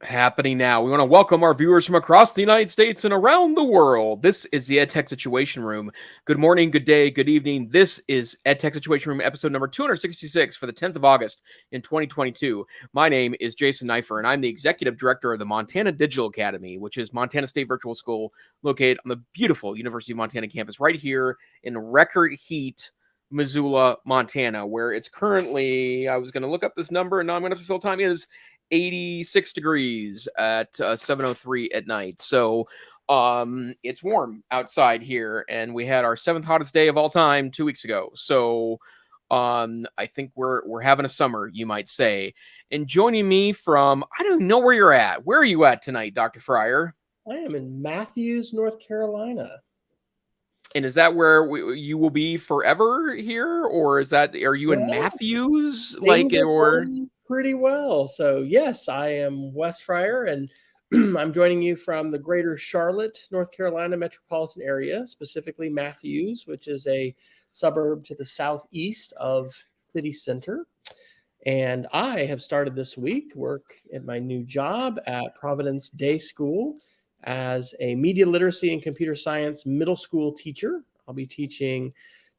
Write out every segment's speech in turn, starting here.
Happening now. We want to welcome our viewers from across the United States and around the world. This is the EdTech Situation Room. Good morning, good day, good evening. This is EdTech Situation Room episode number 266 for the 10th of August in 2022. My name is Jason Neiffer, and I'm the executive director of the Montana Digital Academy, which is Montana State Virtual School located on the beautiful University of Montana campus right here in record heat, Missoula, Montana, where it's currently, I was going to look up this number and now I'm going to fill time. It is 86 degrees at 7:03 at night. So it's warm outside here, and we had our 7th hottest day of all time 2 weeks ago. So I think we're having a summer, you might say. And joining me from, I don't know where you're at. Where are you at tonight, Dr. Fryer? I am in Matthews, North Carolina. And is that where you will be forever here, or are you in Matthews? Pretty well. So yes, I am Wes Fryer, and I'm joining you from the greater Charlotte, North Carolina metropolitan area, specifically Matthews, which is a suburb to the southeast of city center. And I have started this week work at my new job at Providence Day School as a media literacy and computer science middle school teacher. I'll be teaching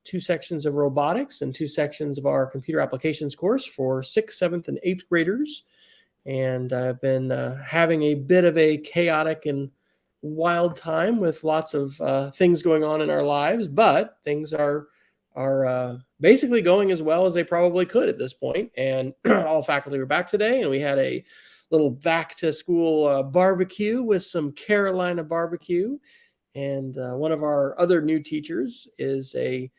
2 sections of robotics and 2 sections of our computer applications course for 6th, 7th, and 8th graders. And I've been having a bit of a chaotic and wild time with lots of things going on in our lives, but things are basically going as well as they probably could at this point. And all faculty were back today, and we had a little back to school barbecue with some Carolina barbecue. And one of our other new teachers is a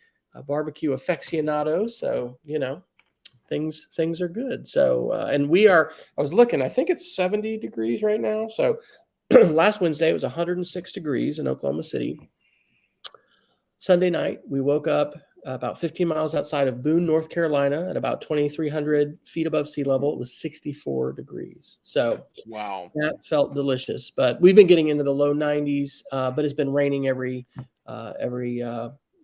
barbecue aficionado. So, things are good. So, and I was looking, I think it's 70 degrees right now. So last Wednesday it was 106 degrees in Oklahoma City. Sunday night, we woke up about 15 miles outside of Boone, North Carolina, at about 2,300 feet above sea level. It was 64 degrees. So wow, that felt delicious. But we've been getting into the low 90s, but it's been raining every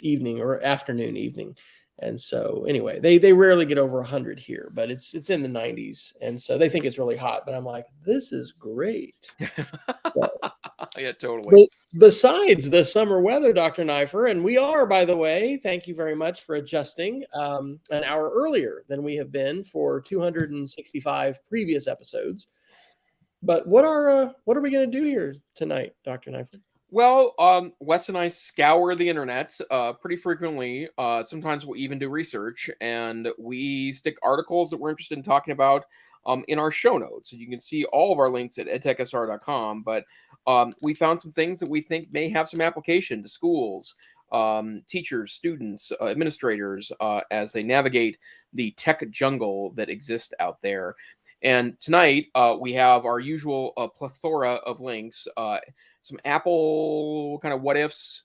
evening or afternoon, evening. And so anyway, they rarely get over 100 here, but it's in the 90s. And so they think it's really hot, but I'm like, this is great. Yeah, totally. Besides the summer weather, Dr. Neiffer, and we are, by the way, thank you very much for adjusting an hour earlier than we have been for 265 previous episodes. But what are we going to do here tonight, Dr. Neiffer? Well, Wes and I scour the internet pretty frequently. Sometimes we'll even do research, and we stick articles that we're interested in talking about in our show notes. And you can see all of our links at edtechsr.com. But we found some things that we think may have some application to schools, teachers, students, administrators, as they navigate the tech jungle that exists out there. And tonight, we have our usual plethora of links. Some Apple kind of what ifs,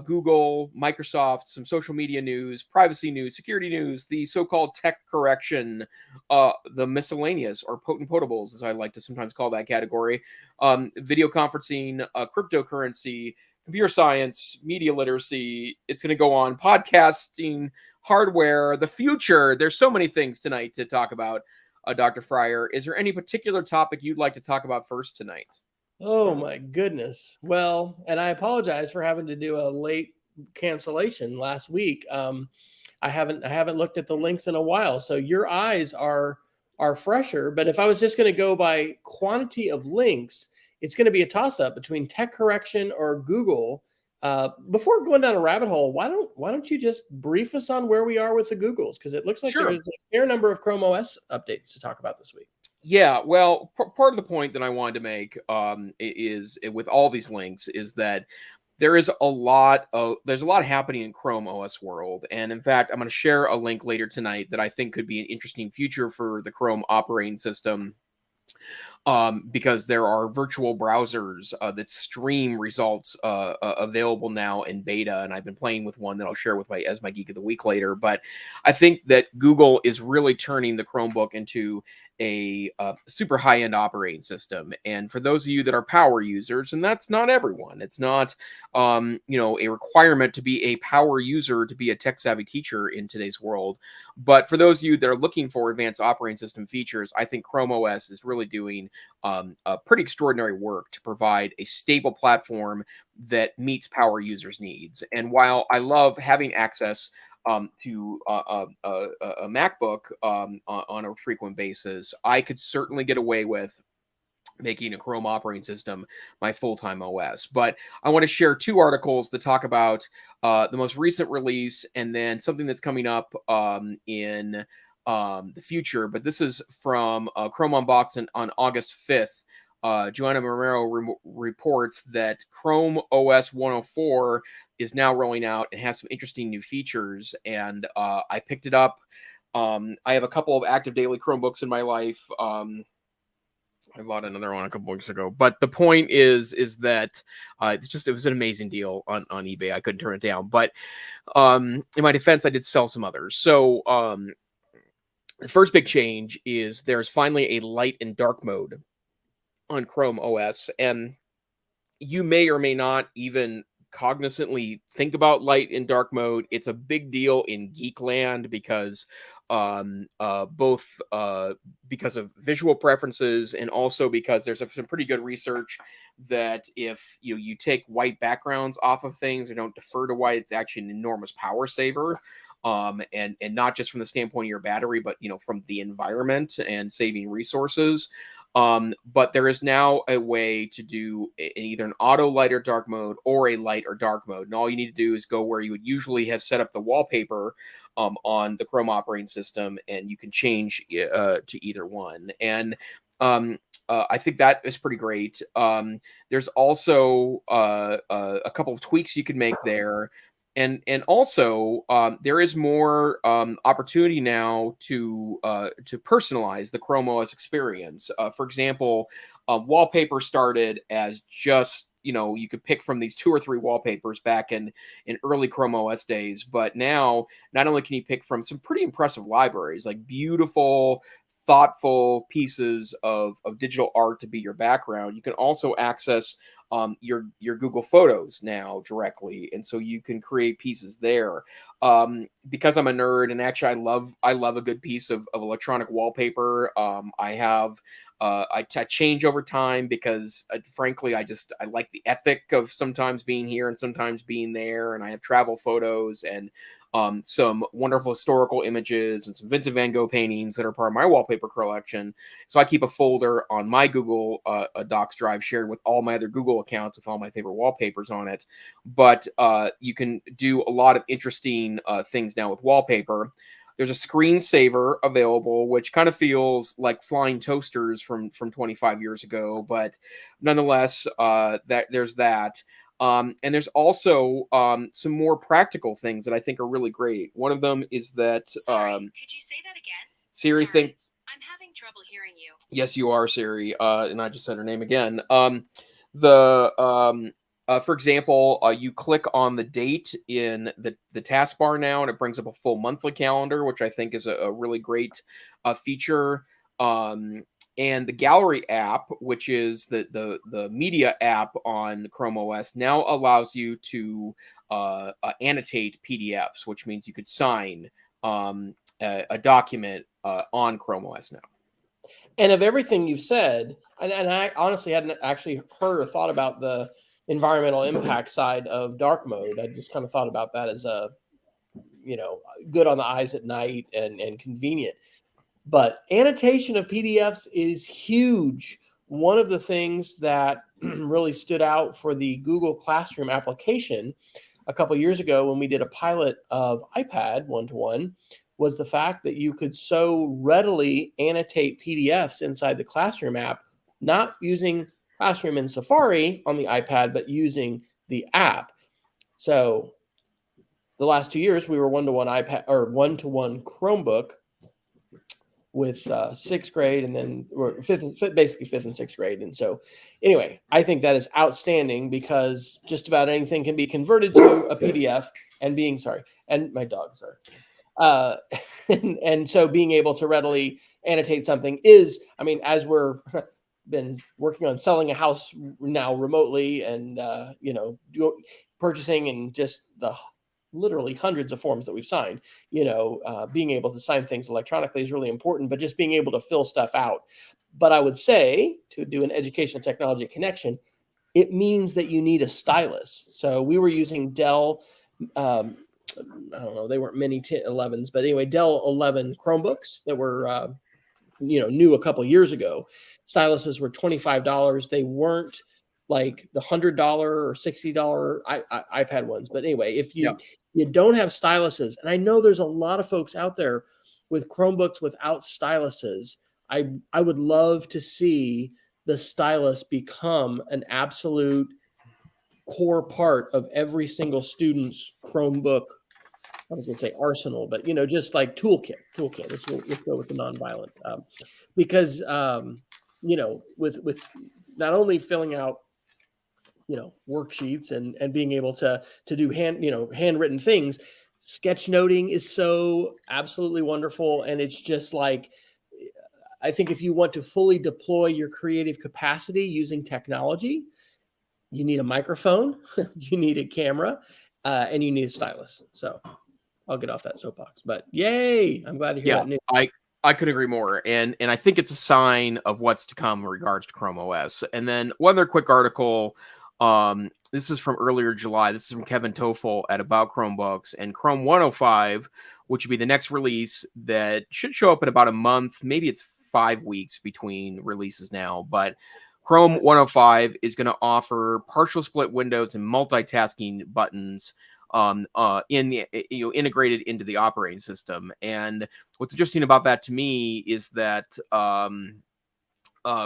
Google, Microsoft, some social media news, privacy news, security news, the so-called tech correction, the miscellaneous or potent potables, as I like to sometimes call that category, video conferencing, cryptocurrency, computer science, media literacy. It's going to go on, podcasting, hardware, the future. There's so many things tonight to talk about, Dr. Fryer. Is there any particular topic you'd like to talk about first tonight? Oh my goodness. Well, and I apologize for having to do a late cancellation last week. I haven't looked at the links in a while, so your eyes are fresher. But if I was just going to go by quantity of links, it's going to be a toss-up between tech correction or Google. Before going down a rabbit hole, why don't you just brief us on where we are with the Googles? Because it looks like Sure. There's a fair number of Chrome OS updates to talk about this week. Yeah, well, part of the point that I wanted to make is with all these links is that there's a lot happening in Chrome OS world, and in fact, I'm going to share a link later tonight that I think could be an interesting future for the Chrome operating system. Because there are virtual browsers that stream results available now in beta, and I've been playing with one that I'll share with as my Geek of the Week later. But I think that Google is really turning the Chromebook into a super high-end operating system. And for those of you that are power users, and that's not everyone, it's not a requirement to be a power user to be a tech-savvy teacher in today's world. But for those of you that are looking for advanced operating system features, I think Chrome OS is really doing pretty extraordinary work to provide a stable platform that meets power users' needs. And while I love having access to a MacBook on a frequent basis, I could certainly get away with making a Chrome operating system my full-time OS. But I want to share two articles that talk about the most recent release and then something that's coming up in the future. But this is from Chrome Unboxing on August 5th. Joanna Romero reports that Chrome OS 104 is now rolling out and has some interesting new features. And I picked it up. I have a couple of active daily Chromebooks in my life. I bought another one a couple weeks ago, but the point is that it was an amazing deal on eBay. I couldn't turn it down. But in my defense, I did sell some others. So the first big change is there's finally a light and dark mode on Chrome OS, and you may or may not even cognizantly think about light and dark mode. It's a big deal in Geek land because both because of visual preferences and also because there's some pretty good research that if you take white backgrounds off of things or don't defer to white, it's actually an enormous power saver. And not just from the standpoint of your battery, but from the environment and saving resources. But there is now a way to do either an auto light or dark mode or a light or dark mode. And all you need to do is go where you would usually have set up the wallpaper on the Chrome operating system, and you can change to either one. And I think that is pretty great. There's also a couple of tweaks you can make there. And also there is more opportunity now to personalize the Chrome OS experience. For example, wallpaper started as just you could pick from these 2 or 3 wallpapers back in early Chrome OS days, but now not only can you pick from some pretty impressive libraries, like beautiful, thoughtful pieces of digital art to be your background, you can also access your Google Photos now directly, and so you can create pieces there. Because I'm a nerd, and actually I love a good piece of electronic wallpaper. I change over time because frankly I like the ethic of sometimes being here and sometimes being there, and I have travel photos and some wonderful historical images and some Vincent van Gogh paintings that are part of my wallpaper collection. So I keep a folder on my Google Docs drive shared with all my other Google accounts with all my favorite wallpapers on it. But you can do a lot of interesting things now with wallpaper. There's a screensaver available, which kind of feels like flying toasters from 25 years ago, but nonetheless, there's that. And there's also some more practical things that I think are really great. One of them is that Sorry, could you say that again? Siri Sorry, think. I'm having trouble hearing you. Yes, you are, Siri. And I just said her name again. For example, you click on the date in the taskbar now, and it brings up a full monthly calendar, which I think is a really great feature. And the Gallery app, which is the media app on Chrome OS, now allows you to annotate PDFs, which means you could sign a document on Chrome OS now. And of everything you've said, and I honestly hadn't actually heard or thought about the environmental impact side of dark mode. I just kind of thought about that as a, good on the eyes at night and convenient. But annotation of PDFs is huge. One of the things that really stood out for the Google Classroom application a couple of years ago when we did a pilot of iPad one-to-one was the fact that you could so readily annotate PDFs inside the Classroom app, not using Classroom in Safari on the iPad, but using the app. So the last 2 years, we were one-to-one iPad or one-to-one Chromebook with 6th grade and then basically 5th and 6th grade. And so anyway, I think that is outstanding because just about anything can be converted to a PDF and my dog, and so being able to readily annotate something is, as we're been working on selling a house now remotely and, purchasing and just the literally hundreds of forms that we've signed, being able to sign things electronically is really important, but just being able to fill stuff out. But I would say, to do an educational technology connection, it means that you need a stylus. So we were using Dell, I don't know, they weren't mini 11s, but anyway, Dell 11 Chromebooks that were, new a couple years ago. Styluses were $25. They weren't like the $100 or $60 iPad ones. But anyway, if you don't have styluses, and I know there's a lot of folks out there with Chromebooks without styluses, I would love to see the stylus become an absolute core part of every single student's Chromebook. I was going to say arsenal, but just like toolkit. Let's go with the nonviolent, because with not only filling out worksheets and being able to do handwritten things, sketchnoting is so absolutely wonderful, and it's just like, I think if you want to fully deploy your creative capacity using technology, you need a microphone, you need a camera, and you need a stylus. So I'll get off that soapbox. But yay! I'm glad to hear that news. I couldn't agree more, and I think it's a sign of what's to come in regards to Chrome OS. And then one other quick article. This is from earlier July. This is from Kevin Toffel at About Chromebooks, and Chrome 105, which would be the next release that should show up in about a month. Maybe it's 5 weeks between releases now, but Chrome 105 is going to offer partial split windows and multitasking buttons integrated into the operating system. And what's interesting about that to me is that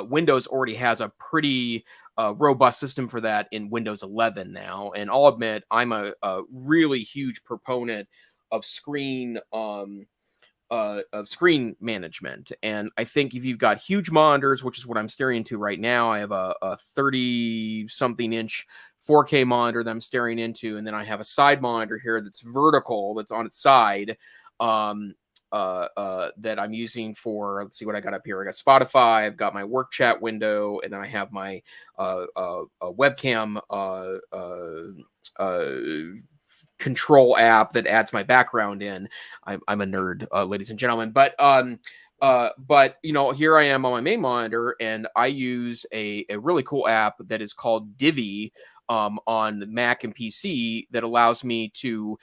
Windows already has a pretty robust system for that in Windows 11 now. And I'll admit, I'm a really huge proponent of screen management. And I think if you've got huge monitors, which is what I'm staring into right now, I have a 30-something inch 4K monitor that I'm staring into, and then I have a side monitor here that's vertical, that's on its side, that I'm using for, let's see what I got up here. I got Spotify, I've got my work chat window, and then I have my webcam control app that adds my background in. I'm a nerd, ladies and gentlemen, but here I am on my main monitor, and I use a really cool app that is called Divi on Mac and PC that allows me to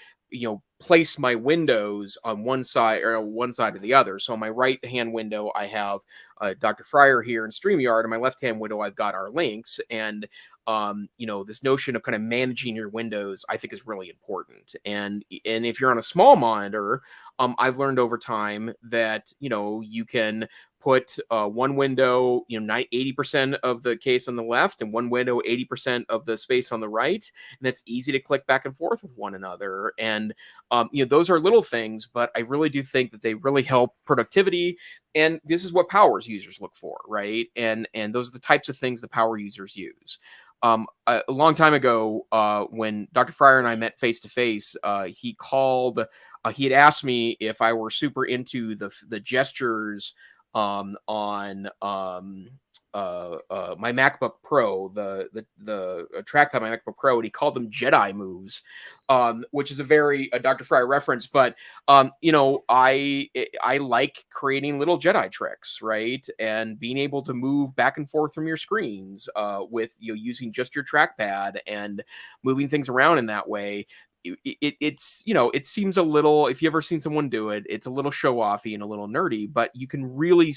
place my windows on one side or the other. So on my right hand window, I have Dr. Fryer here in StreamYard. On my left hand window, I've got our links. And this notion of kind of managing your windows, I think, is really important. And if you're on a small monitor, I've learned over time that you can put one window, 80% of the case on the left, and one window 80% of the space on the right, and that's easy to click back and forth with one another. And those are little things, but I really do think that they really help productivity. And this is what power users look for, right? And those are the types of things the power users use. A long time ago, when Dr. Fryer and I met face to face, he had asked me if I were super into the gestures on my MacBook Pro, the trackpad, my MacBook Pro, and he called them Jedi Moves, which is a very Dr. Fryer reference. But I like creating little Jedi tricks, right, and being able to move back and forth from your screens with using just your trackpad and moving things around in that way. It seems a little, if you ever seen someone do it, it's a little show-offy and a little nerdy, but you can really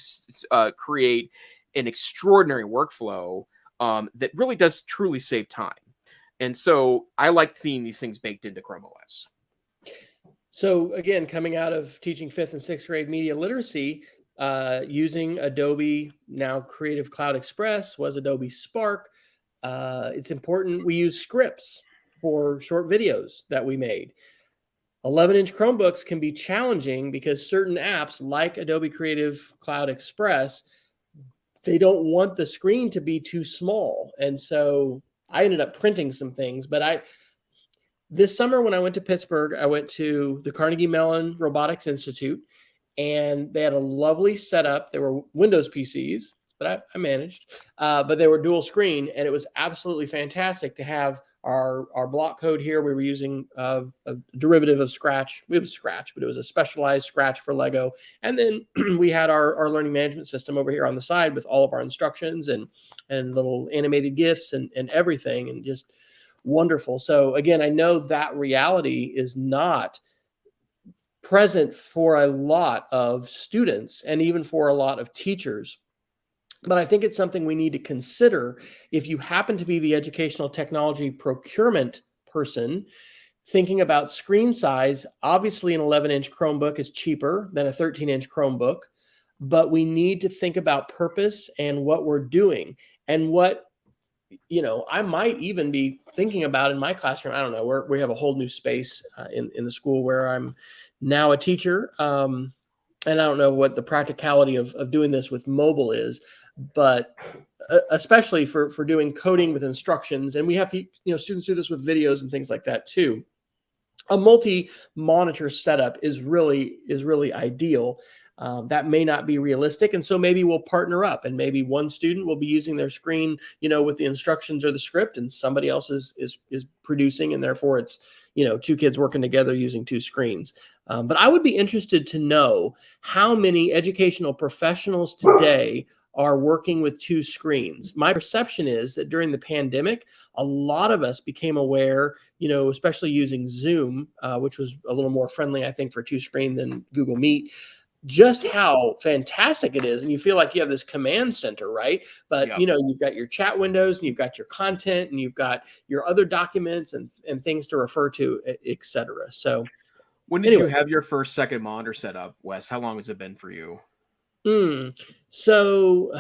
create an extraordinary workflow that really does truly save time. And so I like seeing these things baked into Chrome OS. So again, coming out of teaching 5th and 6th grade media literacy, using Adobe, now Creative Cloud Express, was Adobe Spark. It's important we use scripts for short videos that we made. 11-inch Chromebooks can be challenging because certain apps like Adobe Creative Cloud Express, they don't want the screen to be too small. And so I ended up printing some things. But this summer when I went to Pittsburgh, I went to the Carnegie Mellon Robotics Institute, and they had a lovely setup. There were Windows PCs, but I managed. But they were dual screen, and it was absolutely fantastic to have our block code here. We were using a derivative of Scratch. It was Scratch, but it was a specialized Scratch for Lego. And then we had our learning management system over here on the side with all of our instructions and little animated GIFs and everything, and just wonderful. So again, I know that reality is not present for a lot of students and even for a lot of teachers. But I think it's something we need to consider if you happen to be the educational technology procurement person thinking about screen size. Obviously, an 11-inch Chromebook is cheaper than a 13-inch Chromebook, but we need to think about purpose and what we're doing and what, I might even be thinking about in my classroom. I don't know. We have a whole new space in the school where I'm now a teacher. And I don't know what the practicality of doing this with mobile is, but especially for doing coding with instructions. And we have, students do this with videos and things like that too. A multi-monitor setup is really ideal. That may not be realistic. And so maybe we'll partner up, and maybe one student will be using their screen, with the instructions or the script, and somebody else is producing. And therefore it's, two kids working together using two screens. But I would be interested to know how many educational professionals today are working with two screens. My perception is that during the pandemic, a lot of us became aware, especially using Zoom, which was a little more friendly, I think, for two screen than Google Meet, just how fantastic it is. And you feel like you have this command center, right? But, Yeah. You've got your chat windows, and you've got your content, and you've got your other documents and things to refer to, et cetera. So When did you have your first second monitor set up, Wes? How long has it been for you? So,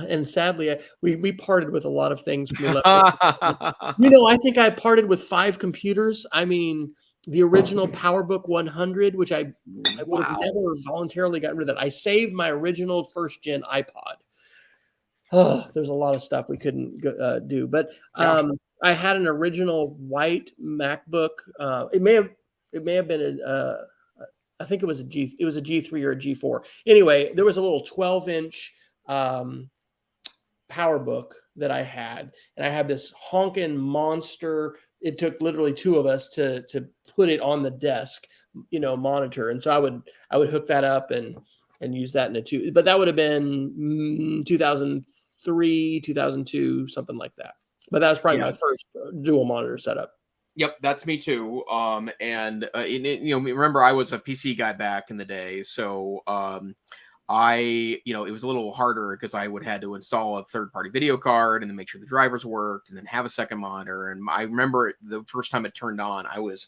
and sadly, we parted with a lot of things when we left. I think I parted with 5 computers. I mean, the original PowerBook 100, which I would have never voluntarily gotten rid of that. I saved my original first gen iPod. Oh, there's a lot of stuff we couldn't do, but I had an original white MacBook. It may have been I think it was a G3 or a G4. Anyway, there was a little 12-inch PowerBook that I had, and I had this honking monster. It took literally 2 of us to put it on the desk, monitor. And so I would hook that up and use that in a 2. But that would have been 2003, 2002, something like that. But that was probably my first dual monitor setup. Yep, that's me too. Remember, I was a PC guy back in the day, so it was a little harder because I would had to install a third-party video card and then make sure the drivers worked and then have a second monitor. And I remember the first time it turned on, I was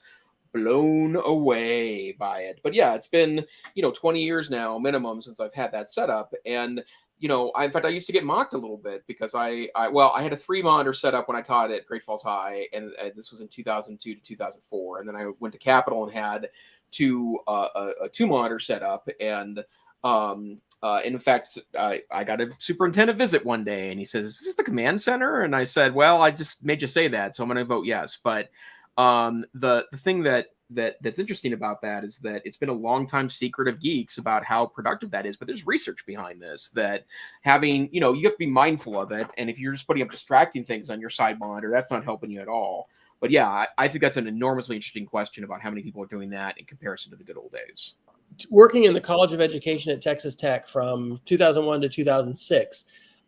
blown away by it. But yeah, it's been 20 years now minimum since I've had that setup. And in fact, I used to get mocked a little bit because I had a 3-monitor setup when I taught at Great Falls High, and this was in 2002 to 2004. And then I went to Capitol and had a 2-monitor setup. And in fact, I got a superintendent visit one day, and he says, "Is this the command center?" And I said, "Well, I just made you say that, so I'm going to vote yes." But the thing that's interesting about that is that it's been a long time secret of geeks about how productive that is. But there's research behind this that having, you have to be mindful of it. And if you're just putting up distracting things on your side monitor, that's not helping you at all. But yeah, I think that's an enormously interesting question about how many people are doing that in comparison to the good old days. Working in the College of Education at Texas Tech from 2001 to 2006,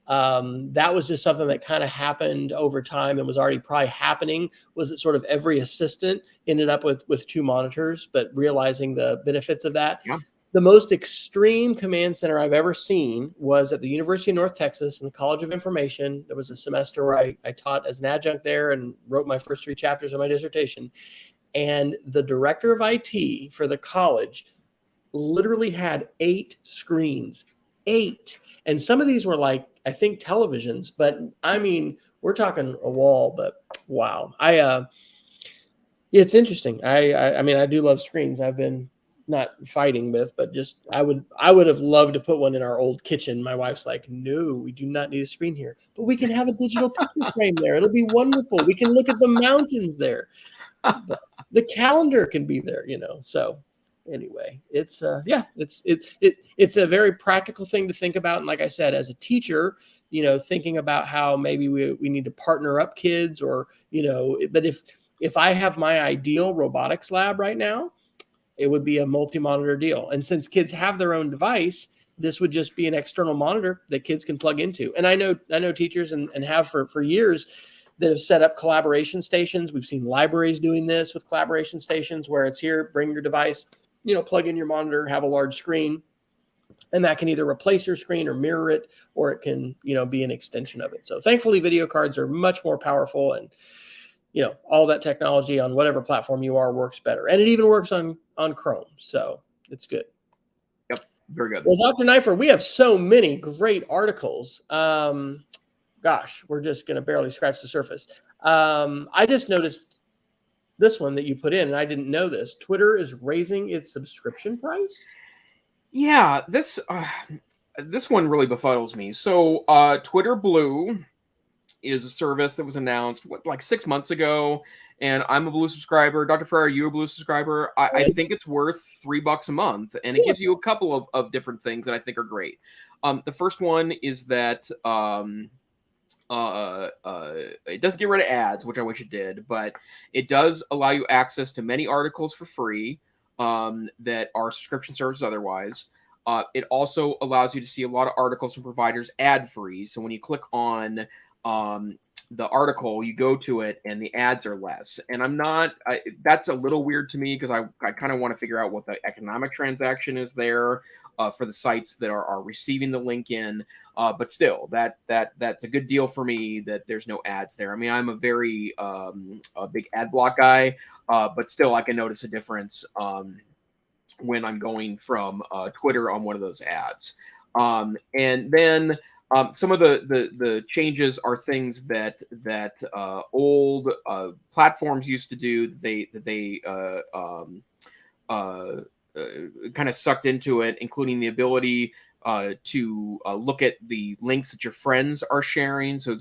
that was just something that kind of happened over time and was already probably happening. Was it sort of every assistant ended up with 2 monitors, but realizing the benefits of that. Yeah. The most extreme command center I've ever seen was at the University of North Texas in the College of Information. There was a semester where I taught as an adjunct there and wrote my first 3 chapters of my dissertation. And the director of IT for the college literally had 8 screens, 8. And some of these were like, I think, televisions, but I mean, we're talking a wall, but wow. It's interesting. I mean, I do love screens. I've been not fighting with, but just, I would have loved to put one in our old kitchen. My wife's like, "No, we do not need a screen here, but we can have a digital picture frame there. It'll be wonderful. We can look at the mountains there. The calendar can be there, so anyway, it's a very practical thing to think about. And like I said, as a teacher, thinking about how maybe we need to partner up kids, or, but if I have my ideal robotics lab right now, it would be a multi-monitor deal. And since kids have their own device, this would just be an external monitor that kids can plug into. And I know teachers and have for years that have set up collaboration stations. We've seen libraries doing this with collaboration stations, where it's here, bring your device, plug in your monitor, have a large screen, and that can either replace your screen or mirror it, or it can, be an extension of it. So thankfully, video cards are much more powerful, and all that technology on whatever platform you are works better. And it even works on Chrome. So it's good. Yep. Very good. Well, Dr. Neiffer, we have so many great articles. Gosh, we're just going to barely scratch the surface. I just noticed this one that you put in, and I didn't know this. Twitter is raising its subscription price. Yeah, this one really befuddles me. So Twitter Blue is a service that was announced like 6 months ago, and I'm a Blue subscriber. Dr. Fryer, are you a Blue subscriber? I think it's worth $3 a month, and it gives you a couple of different things that I think are great. The first one is that it doesn't get rid of ads, which I wish it did, but it does allow you access to many articles for free that are subscription services otherwise. It also allows you to see a lot of articles from providers ad-free. So when you click on the article, you go to it and the ads are less. And that's a little weird to me, because I kind of want to figure out what the economic transaction is there for the sites that are receiving the link in. But still, that's a good deal for me that there's no ads there. I mean, I'm a very a big ad block guy, but still I can notice a difference when I'm going from Twitter on one of those ads. And then some of the changes are things that old platforms used to do that they kind of sucked into it, including the ability to look at the links that your friends are sharing. So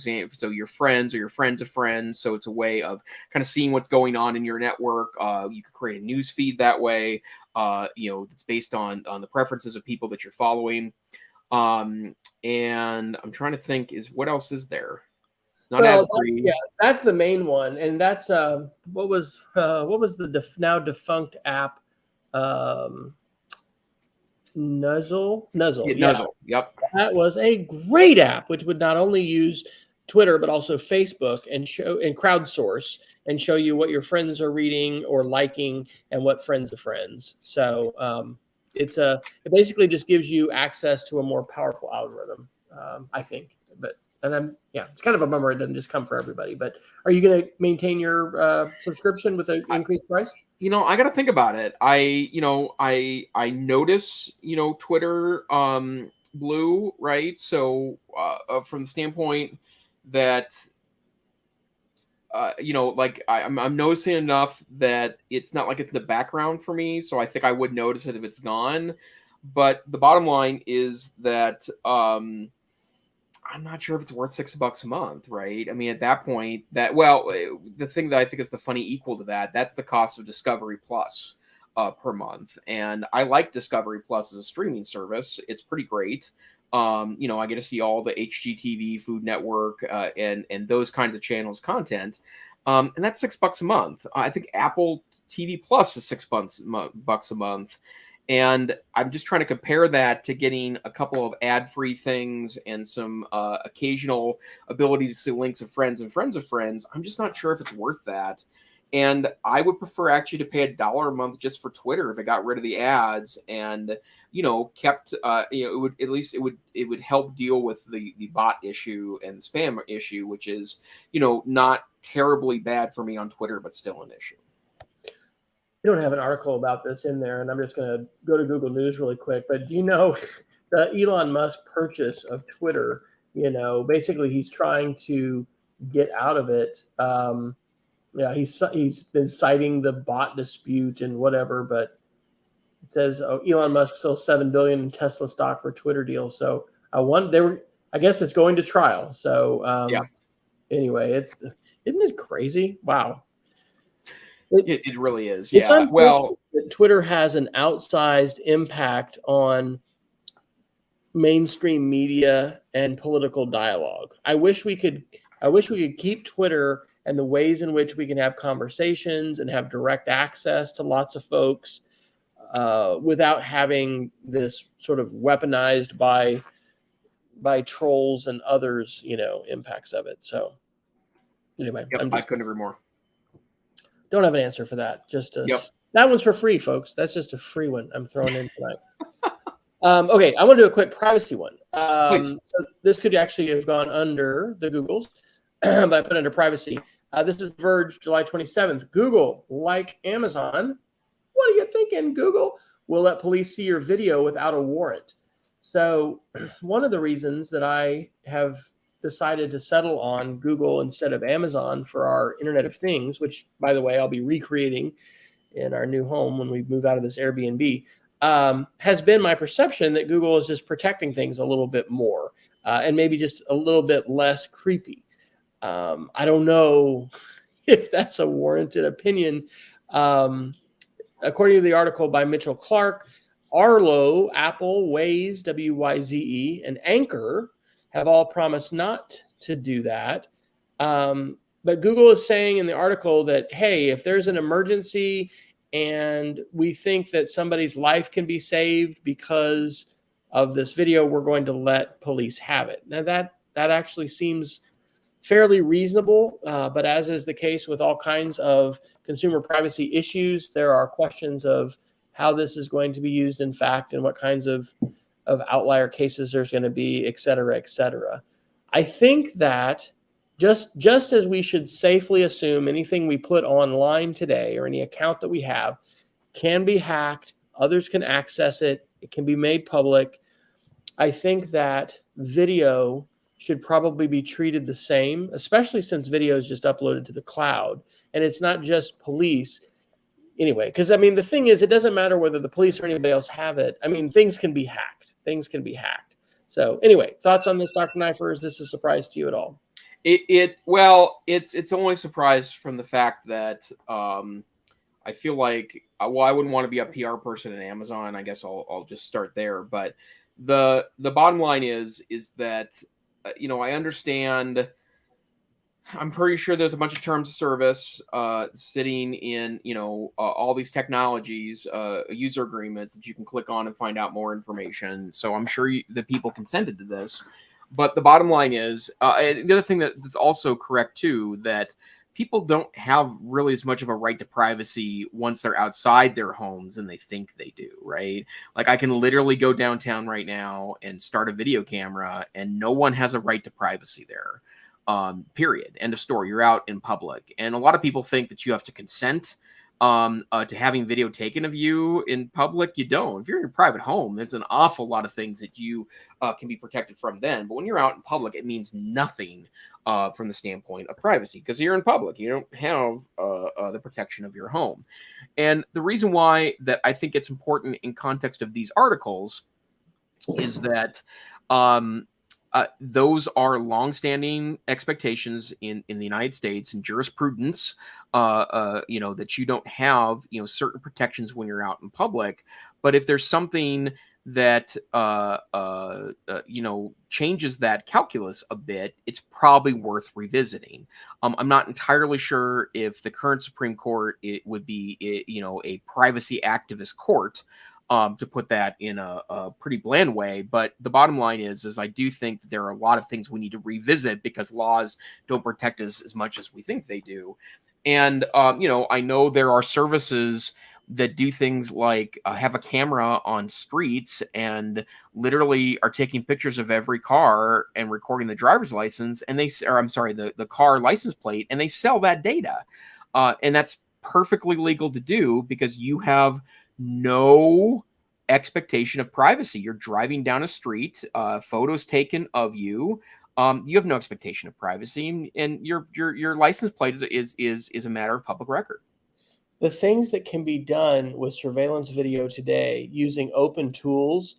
your friends or your friends of friends. So it's a way of kind of seeing what's going on in your network. You could create a news feed that way. It's based on the preferences of people that you're following. And I'm trying to think, what else is there? That's the main one, and that's what was the now defunct app, Nuzzle. Nuzzle. Yep. That was a great app, which would not only use Twitter but also Facebook and crowdsource and show you what your friends are reading or liking and what friends of friends. So it basically just gives you access to a more powerful algorithm, I think. It's kind of a bummer it doesn't just come for everybody. But are you going to maintain your subscription with an increased price? I got to think about it. I notice, Twitter Blue, right? So from the standpoint that I'm noticing enough that it's not like it's in the background for me. So I think I would notice it if it's gone. But the bottom line is that I'm not sure if it's worth $6 a month, right? I mean, at that point, the thing that I think is the funny equal to that's the cost of Discovery Plus per month. And I like Discovery Plus as a streaming service. It's pretty great. I get to see all the HGTV, Food Network, and those kinds of channels content. And that's $6 a month. I think Apple TV Plus is $6 a month. And I'm just trying to compare that to getting a couple of ad-free things and some occasional ability to see links of friends and friends of friends. I'm just not sure if it's worth that. And I would prefer actually to pay $1 a month just for Twitter if it got rid of the ads and, kept, it would help deal with the bot issue and the spam issue, which is, not terribly bad for me on Twitter, but still an issue. We don't have an article about this in there, and I'm just going to go to Google News really quick. But do you know the Elon Musk purchase of Twitter? Basically he's trying to get out of it. He's been citing the bot dispute and whatever, but it says Elon Musk sells $7 billion in Tesla stock for Twitter deal. So I guess it's going to trial. So anyway, isn't it crazy? Wow. It really is. It's unfortunate that Twitter has an outsized impact on mainstream media and political dialogue. I wish we could keep Twitter and the ways in which we can have conversations and have direct access to lots of folks without having this sort of weaponized by trolls and others, impacts of it. So anyway, Yep, I couldn't agree more. Don't have an answer for that. Yep. That one's for free, folks. That's just a free one I'm throwing in tonight. Okay, I want to do a quick privacy one. So this could actually have gone under the Googles, but I put under privacy. This is Verge, July 27th. Google, like Amazon, what are you thinking, Google? Will let police see your video without a warrant. So one of the reasons that I have decided to settle on Google instead of Amazon for our Internet of Things, which, by the way, I'll be recreating in our new home when we move out of this Airbnb, has been my perception that Google is just protecting things a little bit more and maybe just a little bit less creepy. I don't know if that's a warranted opinion. According to the article by Mitchell Clark, Arlo, Apple, Waze, W-Y-Z-E, and Anchor have all promised not to do that. But Google is saying in the article that, hey, if there's an emergency and we think that somebody's life can be saved because of this video, we're going to let police have it. Now, that actually seems fairly reasonable, but as is the case with all kinds of consumer privacy issues, there are questions of how this is going to be used in fact and what kinds of outlier cases there's going to be, et cetera, et cetera. I think that just as we should safely assume anything we put online today or any account that we have can be hacked, others can access it, it can be made public, I think that video should probably be treated the same, especially since video is just uploaded to the cloud. And it's not just police. Anyway, because I mean, the thing is, it doesn't matter whether the police or anybody else have it. I mean, things can be hacked. So anyway, thoughts on this, Dr. Neiffer? Is this a surprise to you at all? It's only a surprise from the fact that I feel like, I wouldn't want to be a PR person at Amazon. I guess I'll just start there. But the bottom line is that, I understand. I'm pretty sure there's a bunch of terms of service sitting in, all these technologies, user agreements that you can click on and find out more information. So I'm sure the people consented to this. But the bottom line is, and the other thing that's also correct too, that people don't have really as much of a right to privacy once they're outside their homes than they think they do, right? Like I can literally go downtown right now and start a video camera and no one has a right to privacy there. Period. End of story. You're out in public. And a lot of people think that you have to consent to having video taken of you in public. You don't. If you're in your private home, there's an awful lot of things that you can be protected from then. But when you're out in public, it means nothing from the standpoint of privacy because you're in public. You don't have the protection of your home. And the reason why that I think it's important in context of these articles is that those are longstanding expectations in the United States and jurisprudence, that you don't have, certain protections when you're out in public. But if there's something that, changes that calculus a bit, it's probably worth revisiting. I'm not entirely sure if the current Supreme Court, it would be, a privacy activist court, to put that in a pretty bland way. But the bottom line is I do think that there are a lot of things we need to revisit because laws don't protect us as much as we think they do. And, I know there are services that do things like have a camera on streets and literally are taking pictures of every car and recording the driver's license and the car license plate, and they sell that data. And that's perfectly legal to do because you have no expectation of privacy. You're driving down a street, photos taken of you. You have no expectation of privacy, and your license plate is a matter of public record. The things that can be done with surveillance video today using open tools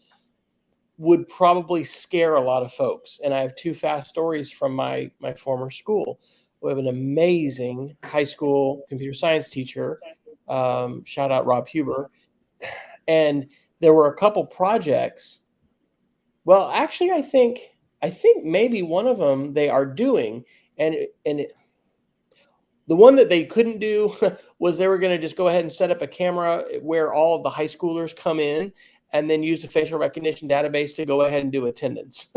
would probably scare a lot of folks. And I have two fast stories from my former school. We have an amazing high school computer science teacher. Shout out Rob Huber. And there were a couple projects Well, actually, I think maybe one of them they are doing, the one that they couldn't do was they were going to just go ahead and set up a camera where all of the high schoolers come in and then use the facial recognition database to go ahead and do attendance.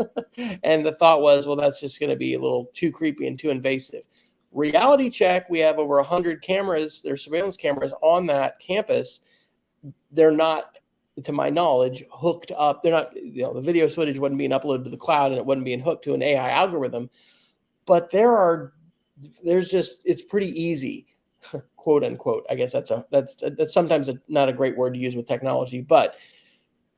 And the thought was, well, that's just going to be a little too creepy and too invasive. Reality check, we have over 100 cameras, there's surveillance cameras on that campus. They're not, to my knowledge, hooked up. They're not, the video footage wasn't being uploaded to the cloud and it wasn't being hooked to an AI algorithm. But it's pretty easy, quote unquote. I guess that's sometimes not a great word to use with technology, but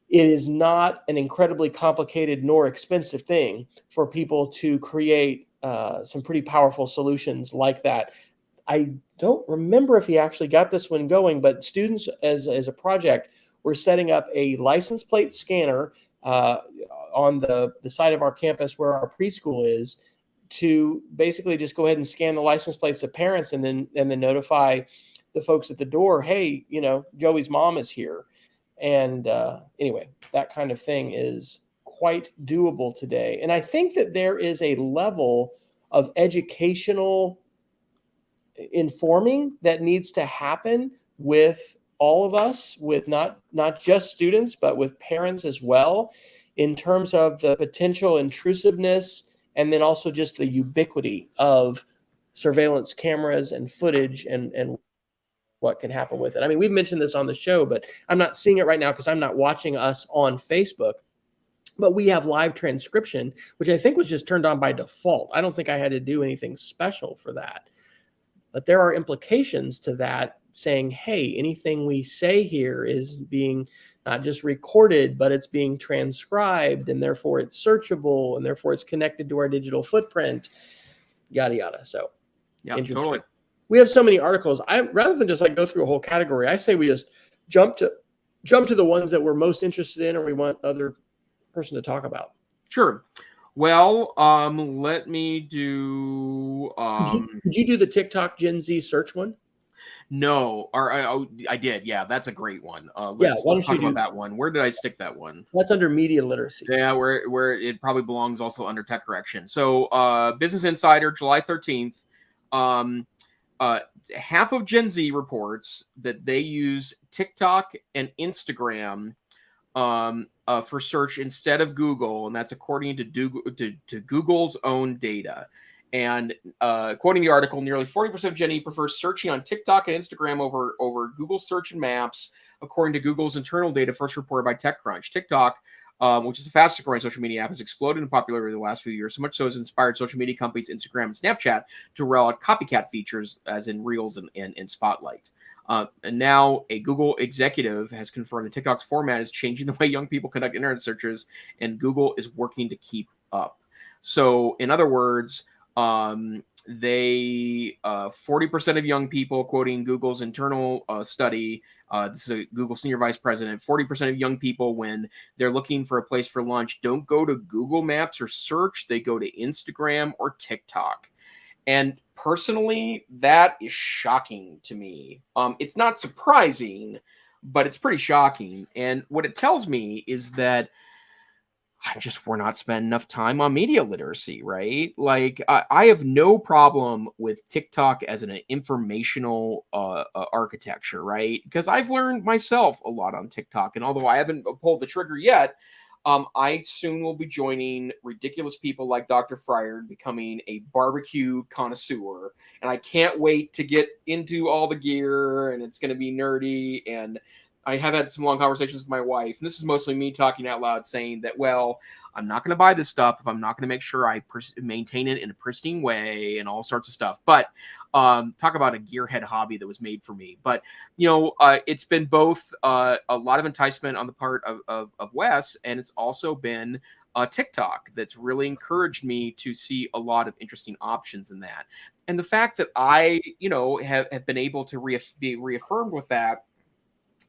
it is not an incredibly complicated nor expensive thing for people to create some pretty powerful solutions like that. I don't remember if he actually got this one going, but students as a project were setting up a license plate scanner on the side of our campus where our preschool is, to basically just go ahead and scan the license plates of parents and then notify the folks at the door, hey, Joey's mom is here. And anyway, that kind of thing is quite doable today. And I think that there is a level of educational informing that needs to happen with all of us, with not just students, but with parents as well, in terms of the potential intrusiveness and then also just the ubiquity of surveillance cameras and footage and what can happen with it. I mean, we've mentioned this on the show, but I'm not seeing it right now because I'm not watching us on Facebook. But we have live transcription, which I think was just turned on by default. I don't think I had to do anything special for that. But there are implications to that, saying, hey, anything we say here is being not just recorded, but it's being transcribed, and therefore it's searchable, and therefore it's connected to our digital footprint, yada, yada. So, yeah, interesting. Totally. We have so many articles. Rather than just go through a whole category, I say we just jump to the ones that we're most interested in or we want other person to talk about. Sure. Well, let me do. Did you do the TikTok Gen Z search one? No, or I did. Yeah, that's a great one. Let's talk about that one. Where did I stick that one? That's under media literacy. Yeah, where it probably belongs also under tech correction. So, Business Insider, July 13th. Half of Gen Z reports that they use TikTok and Instagram for search instead of Google, and that's according to Google's own data. And quoting the article, nearly 40% of Gen Z prefers searching on TikTok and Instagram over Google search and maps, according to Google's internal data first reported by TechCrunch. TikTok, which is the fastest growing social media app, has exploded in popularity in the last few years, so much so has inspired social media companies Instagram and Snapchat to roll out copycat features, as in Reels and Spotlight. And now a Google executive has confirmed that TikTok's format is changing the way young people conduct internet searches, and Google is working to keep up. So, in other words, 40% of young people, quoting Google's internal study, this is a Google senior vice president, 40% of young people, when they're looking for a place for lunch, don't go to Google Maps or search, they go to Instagram or TikTok. And personally, that is shocking to me. It's not surprising, but it's pretty shocking. And what it tells me is that we're not spending enough time on media literacy, right? I have no problem with TikTok as an informational architecture, right? Because I've learned myself a lot on TikTok. And although I haven't pulled the trigger yet, I soon will be joining ridiculous people like Dr. Fryer and becoming a barbecue connoisseur. And I can't wait to get into all the gear, and it's going to be nerdy. And I have had some long conversations with my wife, and this is mostly me talking out loud, saying that, well, I'm not going to buy this stuff if I'm not going to make sure I maintain it in a pristine way and all sorts of stuff. But talk about a gearhead hobby that was made for me. But, it's been both a lot of enticement on the part of Wes, and it's also been TikTok that's really encouraged me to see a lot of interesting options in that. And the fact that I, have been able to be reaffirmed with that.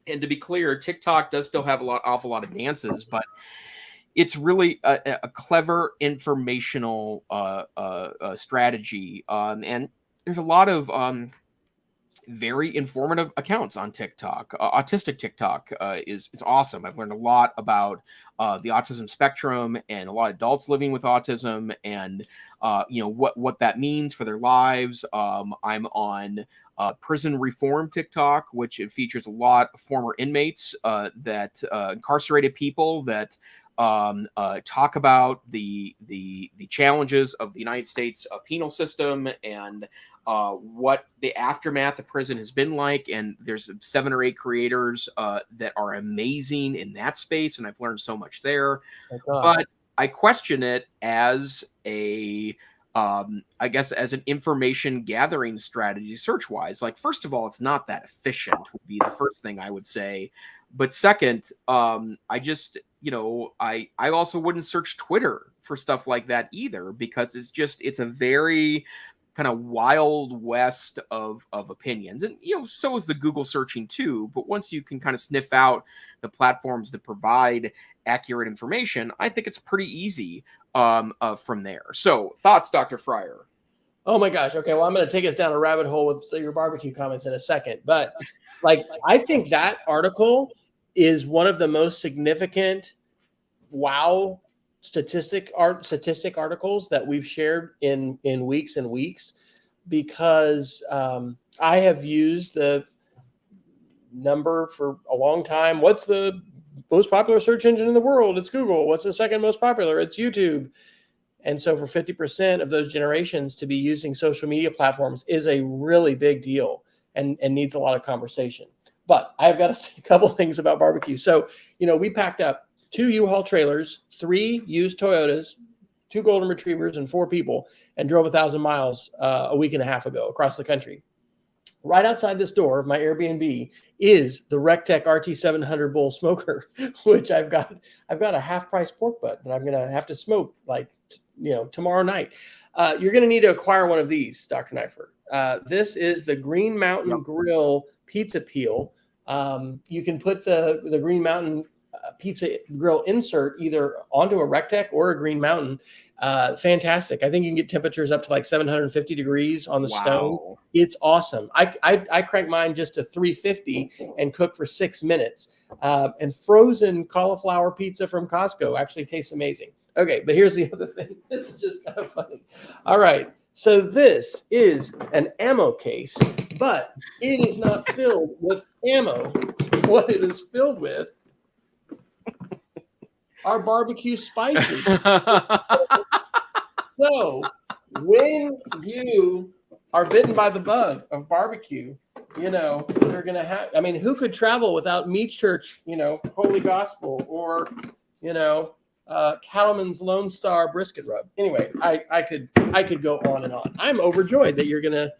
And to be clear, TikTok does still have awful lot of dances, but it's really a clever informational strategy. And there's a lot of very informative accounts on TikTok. Autistic TikTok is awesome. I've learned a lot about the autism spectrum and a lot of adults living with autism, and what that means for their lives. I'm on prison reform TikTok, which it features a lot of former inmates that incarcerated people that talk about the challenges of the United States penal system and what the aftermath of prison has been like. And there's 7 or 8 creators that are amazing in that space, and I've learned so much there. But I question it as I guess as an information gathering strategy search wise. Like, first of all, it's not that efficient would be the first thing I would say. But second, I just, I also wouldn't search Twitter for stuff like that either, because it's a very kind of wild west of opinions. And, so is the Google searching too. But once you can kind of sniff out the platforms that provide accurate information, I think it's pretty easy from there. So thoughts, Dr. Fryer? Oh my gosh. Okay. Well, I'm going to take us down a rabbit hole with your barbecue comments in a second. But I think that article is one of the most significant statistic articles that we've shared in weeks and weeks, because I have used the number for a long time. What's the most popular search engine in the world? It's Google. What's the second most popular? It's YouTube. And so for 50% of those generations to be using social media platforms is a really big deal and needs a lot of conversation. But I've got to say a couple things about barbecue. So, we packed up 2 U-Haul trailers, 3 used Toyotas, 2 golden retrievers, and 4 people, and drove 1,000 miles a week and a half ago across the country. Right outside this door of my Airbnb is the RecTech RT700 Bull smoker, which I've got a half-price pork butt that I'm going to have to smoke tomorrow night. You're going to need to acquire one of these, Dr. Neiffer. This is the Green Mountain Grill Pizza Peel. You can put the Green Mountain pizza grill insert either onto a RecTech or a Green Mountain. Fantastic. I think you can get temperatures up to like 750 degrees on the stone. It's awesome. I crank mine just to 350 and cook for 6 minutes. And frozen cauliflower pizza from Costco actually tastes amazing. Okay, but here's the other thing. This is just kind of funny. All right. So this is an ammo case, but it is not filled with ammo. What it is filled with are barbecue spices. So when you are bitten by the bug of barbecue, you're going to have, who could travel without Meat Church, Holy Gospel, or, Cattleman's Lone Star brisket rub. Anyway, I could go on and on. I'm overjoyed that you're gonna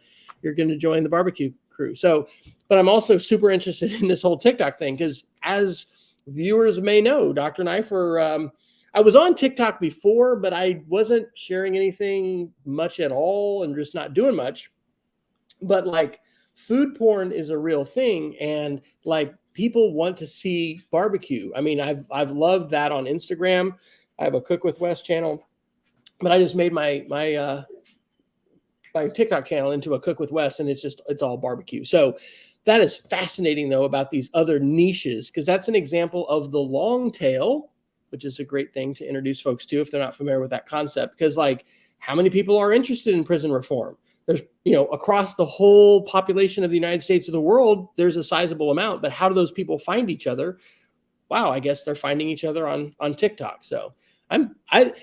join the barbecue crew. So, but I'm also super interested in this whole TikTok thing, because as viewers may know, Dr. Neiffer, I was on TikTok before, but I wasn't sharing anything much at all and just not doing much. But food porn is a real thing, and people want to see barbecue. I've loved that on Instagram. I have a Cook with Wes channel, but I just made my TikTok channel into a Cook with Wes, and it's all barbecue. So that is fascinating though about these other niches, because that's an example of the long tail, which is a great thing to introduce folks to if they're not familiar with that concept. Because how many people are interested in prison reform? There's, across the whole population of the United States or the world, there's a sizable amount, but how do those people find each other? Wow, I guess they're finding each other on TikTok. So I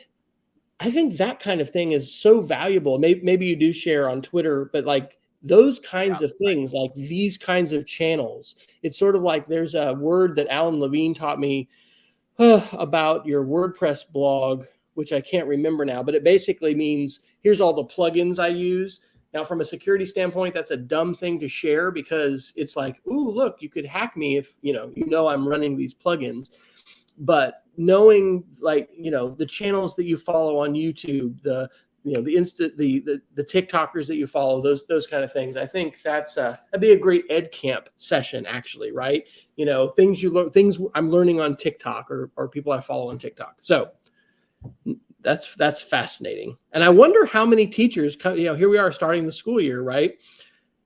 think that kind of thing is so valuable. Maybe you do share on Twitter, but those kinds of things, these kinds of channels, it's sort of like there's a word that Alan Levine taught me about your WordPress blog, which I can't remember now, but it basically means here's all the plugins I use. Now, from a security standpoint, that's a dumb thing to share, because it's ooh, look, you could hack me if, I'm running these plugins. But knowing the channels that you follow on YouTube, the TikTokers that you follow, those kind of things, I think that'd be a great ed camp session, actually, right? Things you learn, things I'm learning on TikTok or people I follow on TikTok. So that's fascinating. And I wonder how many teachers, here we are starting the school year, right?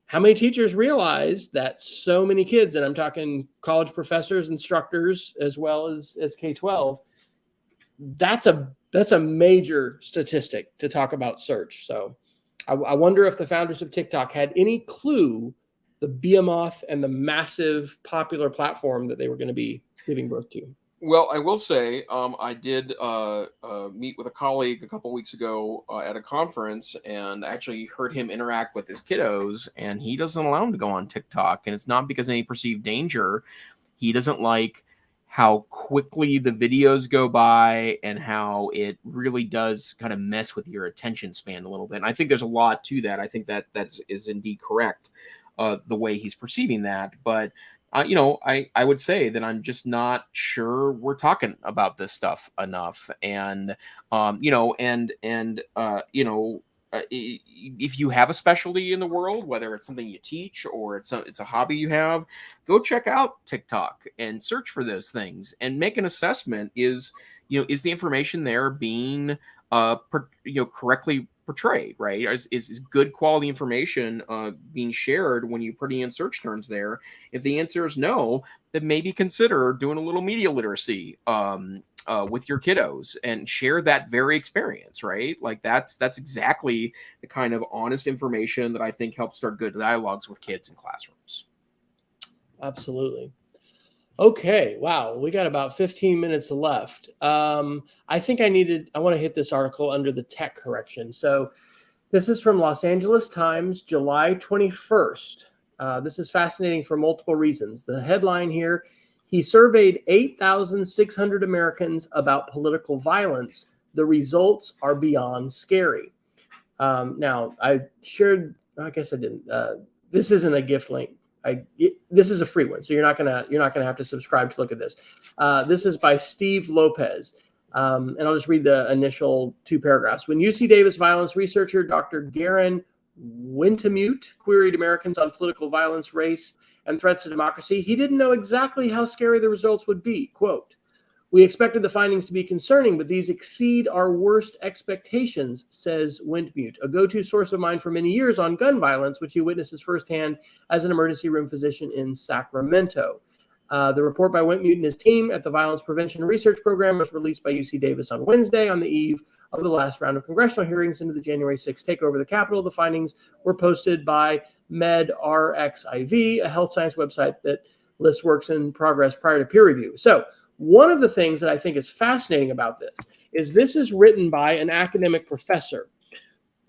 how many teachers realize that so many kids, and I'm talking college professors, instructors, as well as K-12, that's a major statistic to talk about search. So I wonder if the founders of TikTok had any clue the behemoth and the massive popular platform that they were going to be giving birth to. Well, I will say I did meet with a colleague a couple weeks ago at a conference, and actually heard him interact with his kiddos, and he doesn't allow them to go on TikTok, and it's not because of any perceived danger. He doesn't like how quickly the videos go by and how it really does kind of mess with your attention span a little bit. And I think there's a lot to that. I think that is indeed correct, the way he's perceiving that. But I would say that I'm just not sure we're talking about this stuff enough. And if you have a specialty in the world, whether it's something you teach or it's a hobby you have, go check out TikTok and search for those things and make an assessment. Is the information there being correctly portrayed, right? Is good quality information being shared when you put in search terms there? If the answer is no, then maybe consider doing a little media literacy with your kiddos and share that very experience, right? Like that's exactly the kind of honest information that I think helps start good dialogues with kids in classrooms. Absolutely. Okay. Wow. We got about 15 minutes left. I think I want to hit this article under the tech correction. So this is from Los Angeles Times, July 21st. This is fascinating for multiple reasons. The headline here: he surveyed 8,600 Americans about political violence. The results are beyond scary. Now, I shared, I guess I didn't. This isn't a gift link. This is a free one, so you're not gonna have to subscribe to look at this. This is by Steve Lopez, and I'll just read the initial 2 paragraphs. When UC Davis violence researcher Dr. Garen Wintemute queried Americans on political violence, race, and threats to democracy, he didn't know exactly how scary the results would be. Quote, "We expected the findings to be concerning, but these exceed our worst expectations," says Wintemute, a go-to source of mine for many years on gun violence, which he witnesses firsthand as an emergency room physician in Sacramento. The report by Wintemute and his team at the Violence Prevention Research Program was released by UC Davis on Wednesday, on the eve of the last round of congressional hearings into the January 6th takeover of the Capitol. The findings were posted by MedRxiv, a health science website that lists works in progress prior to peer review. So one of the things that I think is fascinating about this is written by an academic professor,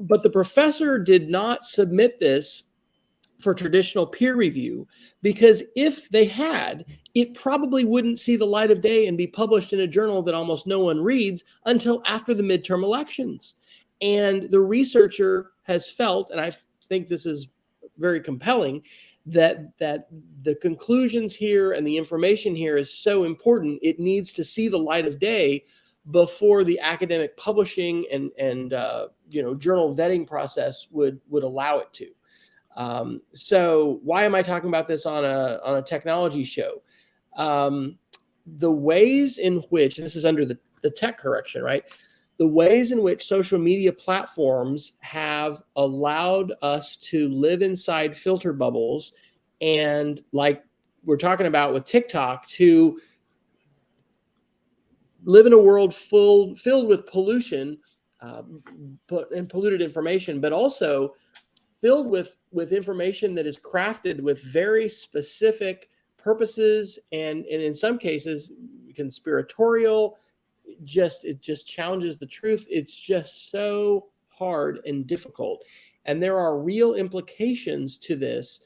but the professor did not submit this for traditional peer review, because if they had, it probably wouldn't see the light of day and be published in a journal that almost no one reads until after the midterm elections. And the researcher has felt, and I think this is very compelling, that the conclusions here and the information here is so important, it needs to see the light of day before the academic publishing and journal vetting process would allow it to. So why am I talking about this on a technology show? The ways in which, this is under the tech correction, right? The ways in which social media platforms have allowed us to live inside filter bubbles, and like we're talking about with TikTok, to live in a world filled with pollution and polluted information, but also filled with information that is crafted with very specific purposes and in some cases conspiratorial. It just challenges the truth. It's just so hard and difficult. And there are real implications to this,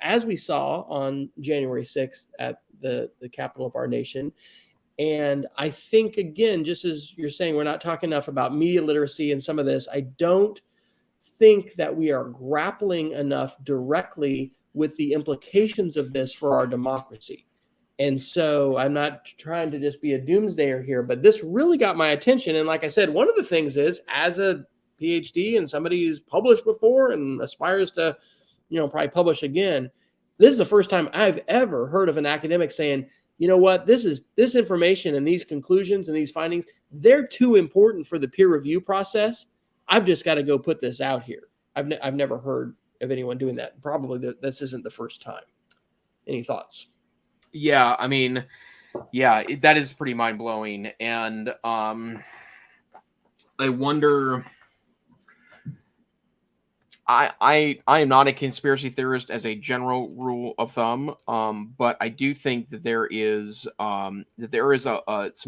as we saw on January 6th at the capital of our nation. And I think, again, just as you're saying, we're not talking enough about media literacy and some of this. I don't think that we are grappling enough directly with the implications of this for our democracy. And so I'm not trying to just be a doomsdayer here, but this really got my attention. And like I said, one of the things is, as a PhD and somebody who's published before and aspires to, probably publish again, this is the first time I've ever heard of an academic saying, you know what, this information and these conclusions and these findings, they're too important for the peer review process. I've just got to go put this out here. I've never heard of anyone doing that. Probably this isn't the first time. Any thoughts? Yeah, I mean, yeah, that is pretty mind blowing, and I wonder. I am not a conspiracy theorist as a general rule of thumb, but I do think that there is some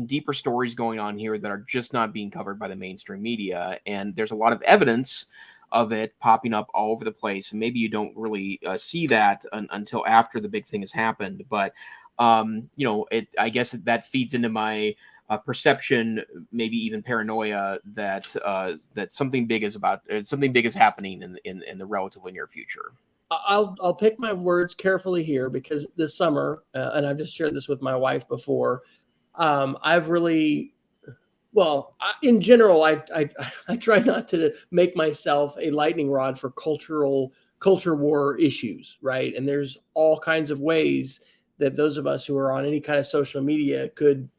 deeper stories going on here that are just not being covered by the mainstream media, and there's a lot of evidence of it popping up all over the place. And maybe you don't really see that until after the big thing has happened, but I guess that feeds into my perception, maybe even paranoia that something big is happening in the relatively near future. I'll pick my words carefully here, because this summer, and I've just shared this with my wife before, I've really, in general, I try not to make myself a lightning rod for culture war issues, right? And there's all kinds of ways that those of us who are on any kind of social media could,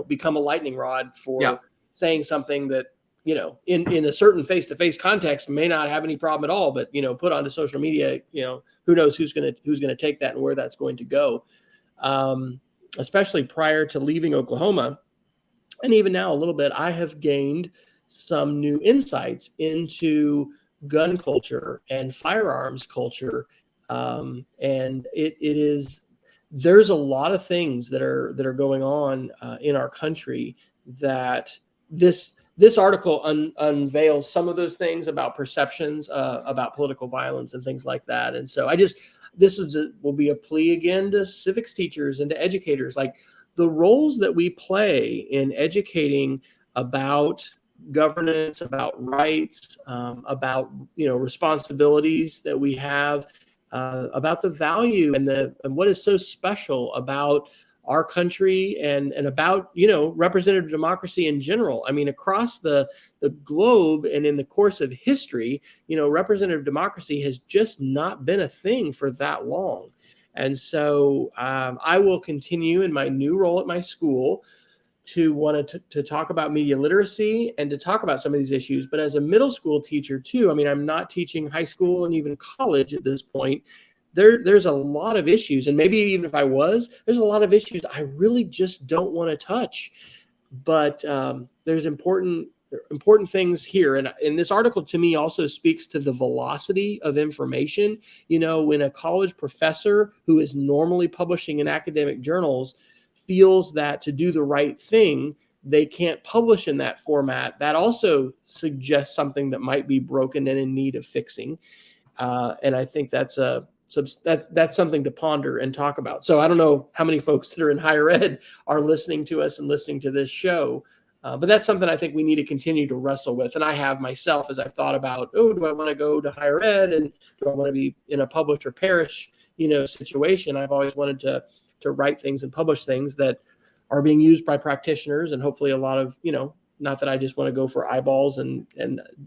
become a lightning rod for saying something that, in a certain face-to-face context may not have any problem at all, but, put onto social media, who knows who's going to take that and where that's going to go. Especially prior to leaving Oklahoma, and even now a little bit, I have gained some new insights into gun culture and firearms culture. And there's a lot of things that are going on in our country that this article unveils some of those things about perceptions about political violence and things like that. And so will be a plea again to civics teachers and to educators, like the roles that we play in educating about governance, about rights, about responsibilities that we have, about the value and what is so special about our country and about representative democracy in general. I mean, across the globe and in the course of history, representative democracy has just not been a thing for that long. And so I will continue in my new role at my school to want to talk about media literacy and to talk about some of these issues. But as a middle school teacher too, I mean, I'm not teaching high school and even college at this point. There's a lot of issues, and maybe even if I was, there's a lot of issues I really just don't want to touch. But there's important things here. And this article to me also speaks to the velocity of information. When a college professor who is normally publishing in academic journals feels that to do the right thing, they can't publish in that format, that also suggests something that might be broken and in need of fixing. And I think that's something to ponder and talk about. So I don't know how many folks that are in higher ed are listening to us and listening to this show, but that's something I think we need to continue to wrestle with. And I have myself, as I've thought about, do I want to go to higher ed, and do I want to be in a publish or perish, situation? I've always wanted to write things and publish things that are being used by practitioners, and hopefully a lot of, not that I just want to go for eyeballs and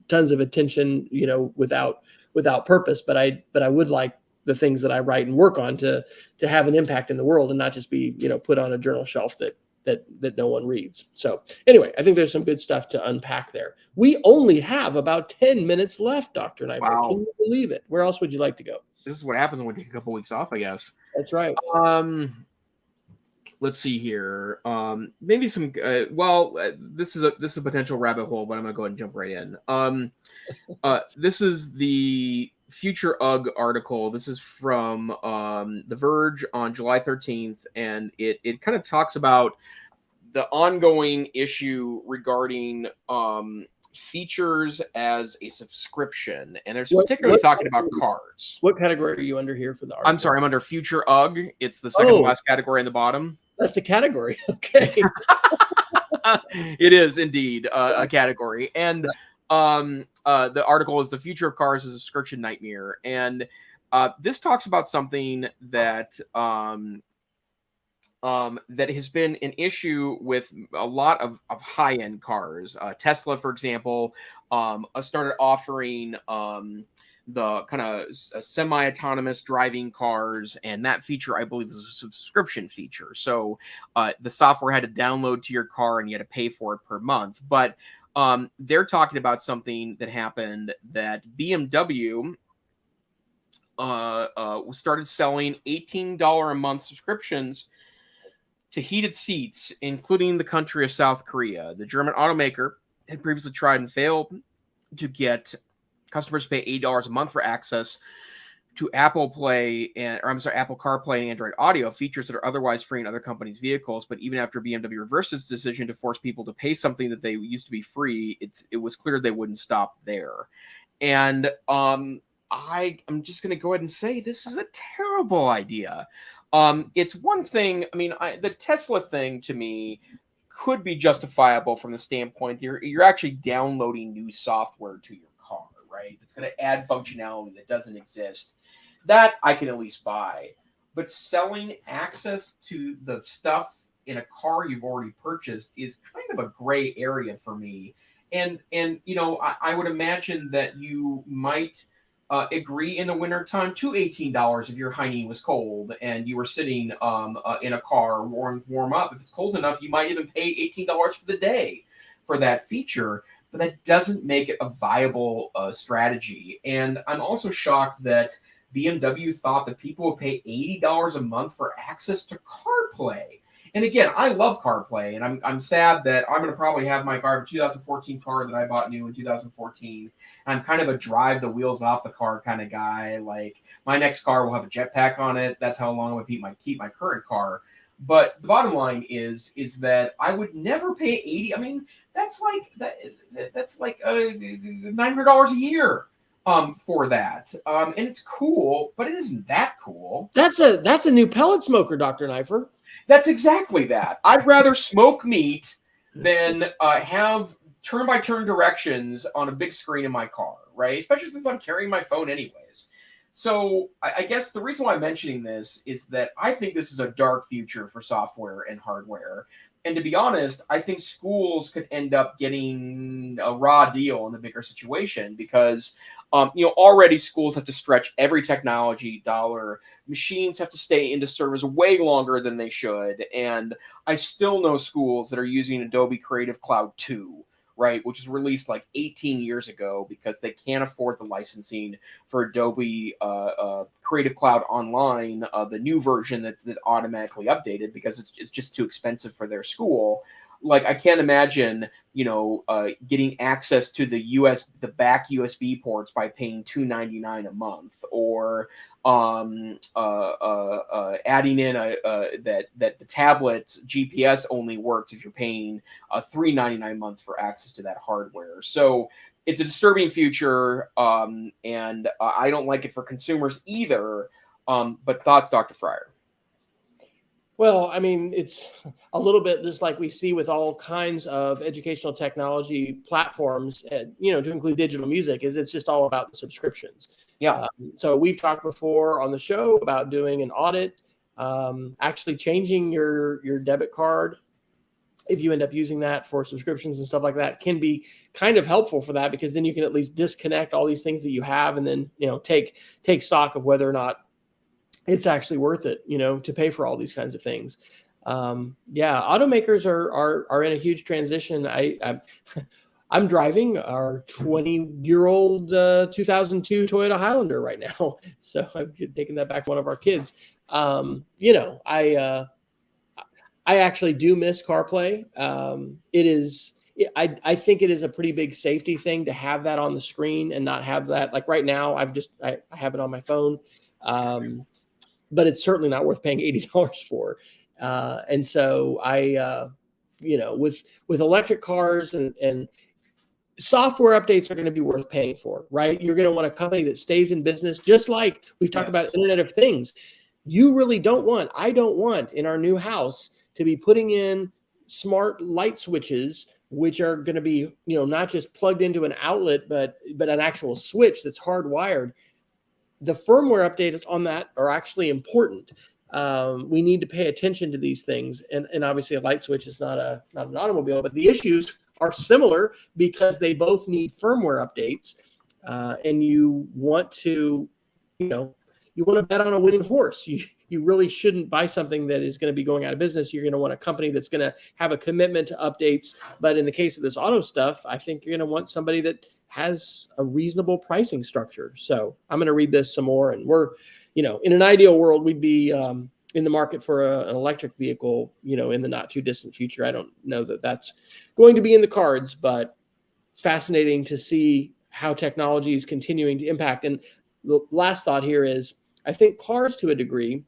tons of attention, without purpose, but I would like the things that I write and work on to have an impact in the world, and not just be, put on a journal shelf that no one reads. So anyway, I think there's some good stuff to unpack there. We only have about 10 minutes left, Dr. Neiffer. Wow. Can you believe it? Where else would you like to go? This is what happens when we take a couple weeks off, I guess. That's right. Let's see here. Maybe some. This is a potential rabbit hole, but I'm gonna go ahead and jump right in. This is the Future UG article. This is from The Verge on July 13th, and it kind of talks about the ongoing issue regarding features as a subscription, and there's particularly talking about cars. What category are you under here for the article? I'm sorry, I'm under Future UG. It's the second to last category in the bottom. That's a category. Okay. It is indeed a category. And the article is "The Future of Cars is a Subscription Nightmare." And this talks about something that that has been an issue with a lot of high-end cars. Tesla, for example, started offering the kind of semi-autonomous driving cars, and that feature, I believe, is a subscription feature. So the software had to download to your car, and you had to pay for it per month. But they're talking about something that happened that BMW started selling $18 a month subscriptions to heated seats, including the country of South Korea. The German automaker had previously tried and failed to get customers to pay $8 a month for access to Apple CarPlay and Android Auto, features that are otherwise free in other companies' vehicles. But even after BMW reversed its decision to force people to pay something that they used to be free, it was clear they wouldn't stop there. And I'm just going to go ahead and say this is a terrible idea. It's one thing. I mean, the Tesla thing to me could be justifiable from the standpoint you're actually downloading new software to your car, right? It's going to add functionality that doesn't exist. That I can at least buy. But selling access to the stuff in a car you've already purchased is kind of a gray area for me. And I would imagine that you might agree in the wintertime to $18 if your hiney was cold and you were sitting in a car warm up. If it's cold enough, you might even pay $18 for the day for that feature. But that doesn't make it a viable strategy. And I'm also shocked that BMW thought that people would pay $80 a month for access to CarPlay. And again, I love CarPlay, and I'm sad that I'm going to probably have my car, 2014 car that I bought new in 2014. I'm kind of a drive the wheels off the car kind of guy. Like, my next car will have a jetpack on it. That's how long I would keep my current car. But the bottom line is that I would never pay $80. I mean, that's like $900 a year. For that. And it's cool, but it isn't that cool. That's a new pellet smoker, Dr. Neiffer. That's exactly that. I'd rather smoke meat than have turn-by-turn directions on a big screen in my car, right? Especially since I'm carrying my phone anyways. So I guess the reason why I'm mentioning this is that I think this is a dark future for software and hardware. And to be honest, I think schools could end up getting a raw deal in the bigger situation because, already schools have to stretch every technology dollar. Machines have to stay into service way longer than they should. And I still know schools that are using Adobe Creative Cloud 2, right, which was released like 18 years ago because they can't afford the licensing for Adobe Creative Cloud Online, the new version that's automatically updated because it's just too expensive for their school. Like, I can't imagine, getting access to the back USB ports by paying $2.99 a month, or adding in that the tablet GPS only works if you're paying $3.99 a month for access to that hardware. So it's a disturbing future, and I don't like it for consumers either. But thoughts, Dr. Fryer? Well, I mean, it's a little bit just like we see with all kinds of educational technology platforms, to include digital music, is it's just all about the subscriptions. Yeah. So we've talked before on the show about doing an audit, actually changing your debit card, if you end up using that for subscriptions and stuff like that, can be kind of helpful for that, because then you can at least disconnect all these things that you have and then, take stock of whether or not it's actually worth it, to pay for all these kinds of things. Automakers are in a huge transition. I'm driving our 20-year-old 2002 Toyota Highlander right now, so I've taken that back from one of our kids. I actually do miss CarPlay. I think it is a pretty big safety thing to have that on the screen and not have that. Like right now, I have it on my phone. But it's certainly not worth paying $80 for. And so with electric cars and software updates are going to be worth paying for, right? You're going to want a company that stays in business, just like we've talked about Internet of Things. I don't want in our new house to be putting in smart light switches, which are going to be, not just plugged into an outlet, but an actual switch that's hardwired. The firmware updates on that are actually important. We need to pay attention to these things. And obviously a light switch is not an automobile, but the issues are similar because they both need firmware updates. And you want to bet on a winning horse. You really shouldn't buy something that is going to be going out of business. You're going to want a company that's going to have a commitment to updates. But in the case of this auto stuff, I think you're going to want somebody that has a reasonable pricing structure. So I'm going to read this some more, and we're, in an ideal world, we'd be in the market for an electric vehicle, in the not too distant future. I don't know that that's going to be in the cards, but fascinating to see how technology is continuing to impact. And the last thought here is, I think cars to a degree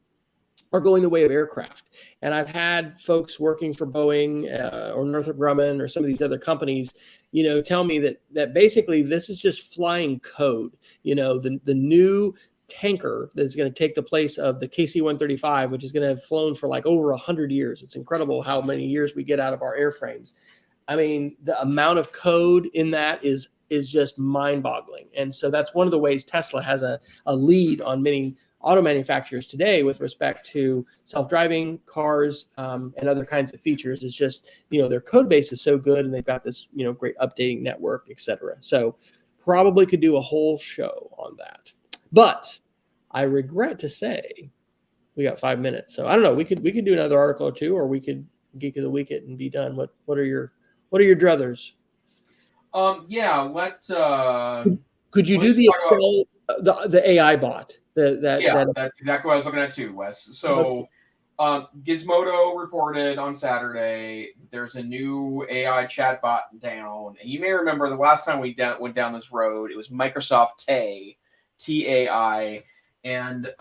are going the way of aircraft. And I've had folks working for Boeing or Northrop Grumman or some of these other companies, tell me that basically this is just flying code. The new tanker that's going to take the place of the KC-135, which is going to have flown for like over 100 years. It's incredible how many years we get out of our airframes. I mean, the amount of code in that is just mind-boggling. And so that's one of the ways Tesla has a lead on many auto manufacturers today with respect to self-driving cars and other kinds of features. Is just, their code base is so good, and they've got this, great updating network, et cetera. So probably could do a whole show on that. But I regret to say we got 5 minutes. So I don't know. We could do another article or two, or we could Geek of the Week it and be done. What are your druthers? Could you do the Excel, the AI bot? That's exactly what I was looking at too, Wes. So Gizmodo reported on Saturday there's a new AI chatbot down, and you may remember the last time we went down this road, it was Microsoft TAI, and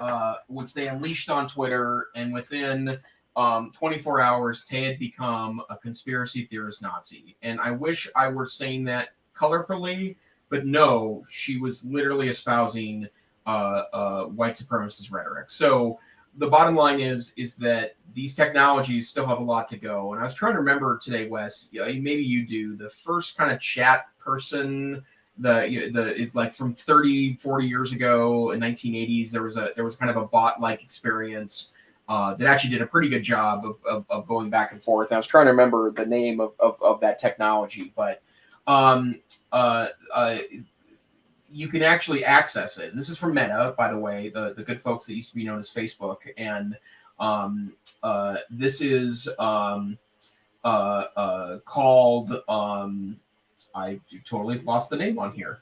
which they unleashed on Twitter, and within 24 hours, Tay had become a conspiracy theorist Nazi. And I wish I were saying that colorfully, but no, she was literally espousing white supremacist rhetoric. So the bottom line is that these technologies still have a lot to go. And I was trying to remember today, Wes, maybe you do, the first kind of chat person, it's like from 30, 40 years ago in 1980s, there was kind of a bot-like experience that actually did a pretty good job of going back and forth. And I was trying to remember the name of that technology, but you can actually access it. And this is from Meta, by the way, the good folks that used to be known as Facebook. And this is called, I totally lost the name on here.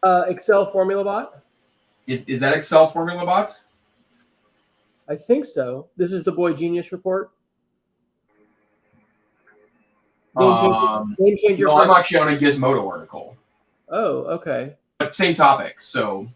Excel Formula Bot? Is that Excel Formula Bot? I think so. This is the Boy Genius report. Game changer. No, I'm actually on a Gizmodo article. Oh, okay. But same topic, so.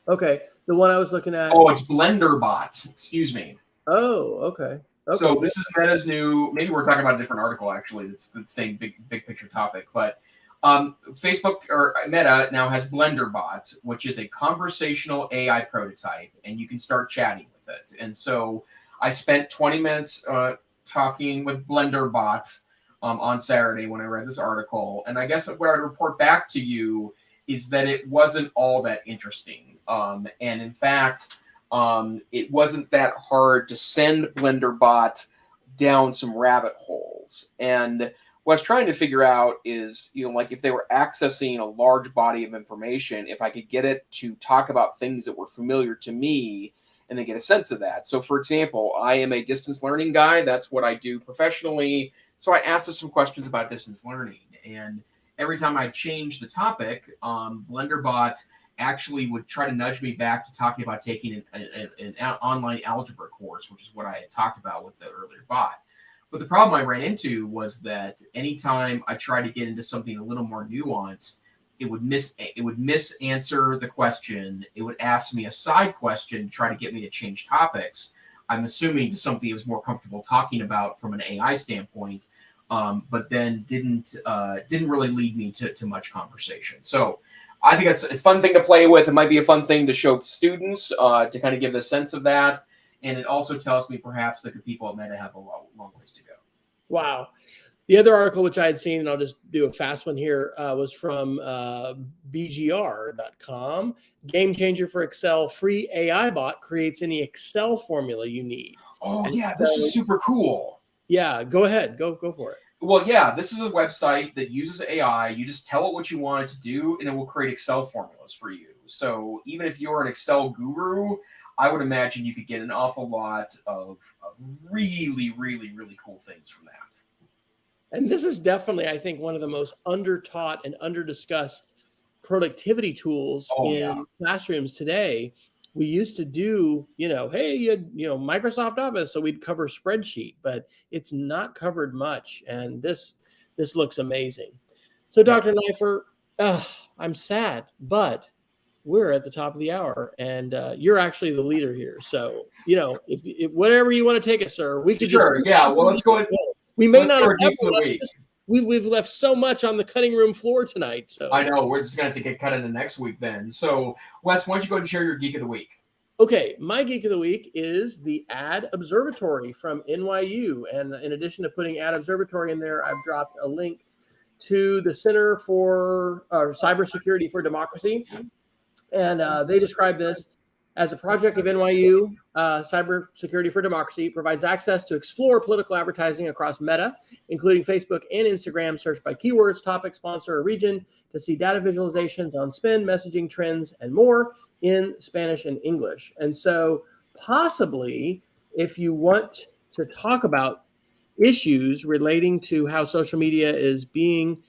Okay, the one I was looking at. Oh, it's Blender Bot. Excuse me. Oh, okay. So this is Meta's new. Maybe we're talking about a different article. Actually, it's the same big picture topic. But Facebook or Meta now has Blender Bot, which is a conversational AI prototype, and you can start chatting with it. And so I spent 20 minutes talking with Blender Bot on Saturday when I read this article. And I guess what I'd report back to you is that it wasn't all that interesting. And in fact, it wasn't that hard to send Blender Bot down some rabbit holes. And what I was trying to figure out is, like if they were accessing a large body of information, if I could get it to talk about things that were familiar to me and then get a sense of that. So for example, I am a distance learning guy. That's what I do professionally. So I asked it some questions about distance learning, and every time I changed the topic, BlenderBot actually would try to nudge me back to talking about taking an online algebra course, which is what I had talked about with the earlier bot. But the problem I ran into was that anytime I tried to get into something a little more nuanced, it would misanswer the question. It would ask me a side question to try to get me to change topics. I'm assuming to something it was more comfortable talking about from an AI standpoint, but then didn't really lead me to much conversation. So I think that's a fun thing to play with. It might be a fun thing to show students to kind of give the sense of that. And it also tells me perhaps that the people at Meta have a long ways to go. Wow. The other article which I had seen, and I'll just do a fast one here, was from BGR.com. Game changer for Excel. Free AI bot creates any Excel formula you need. Oh, yeah. This is super cool. Yeah. Go ahead. Go for it. Well, yeah. This is a website that uses AI. You just tell it what you want it to do, and it will create Excel formulas for you. So even if you're an Excel guru, I would imagine you could get an awful lot of really, really, really cool things from that. And this is definitely, I think, one of the most under-taught and under-discussed productivity tools in classrooms today. We used to do, hey, you had, Microsoft Office, so we'd cover spreadsheet, but it's not covered much. And this looks amazing. So, Dr. Neiffer, I'm sad, but we're at the top of the hour, and you're actually the leader here. So, if whatever you want to take us, sir, we could Sure. Well, let's go ahead. We may not have Geeks of the Week. We've left so much on the cutting room floor tonight. So I know we're just gonna have to get cut into next week then. So Wes, why don't you go ahead and share your Geek of the Week? Okay, my Geek of the Week is the Ad Observatory from NYU, and in addition to putting Ad Observatory in there, I've dropped a link to the Center for Cybersecurity for Democracy, and they describe this as a project of NYU. Cybersecurity for Democracy provides access to explore political advertising across Meta, including Facebook and Instagram, search by keywords, topic, sponsor, or region, to see data visualizations on spend, messaging trends, and more in Spanish and English. And so possibly if you want to talk about issues relating to how social media is being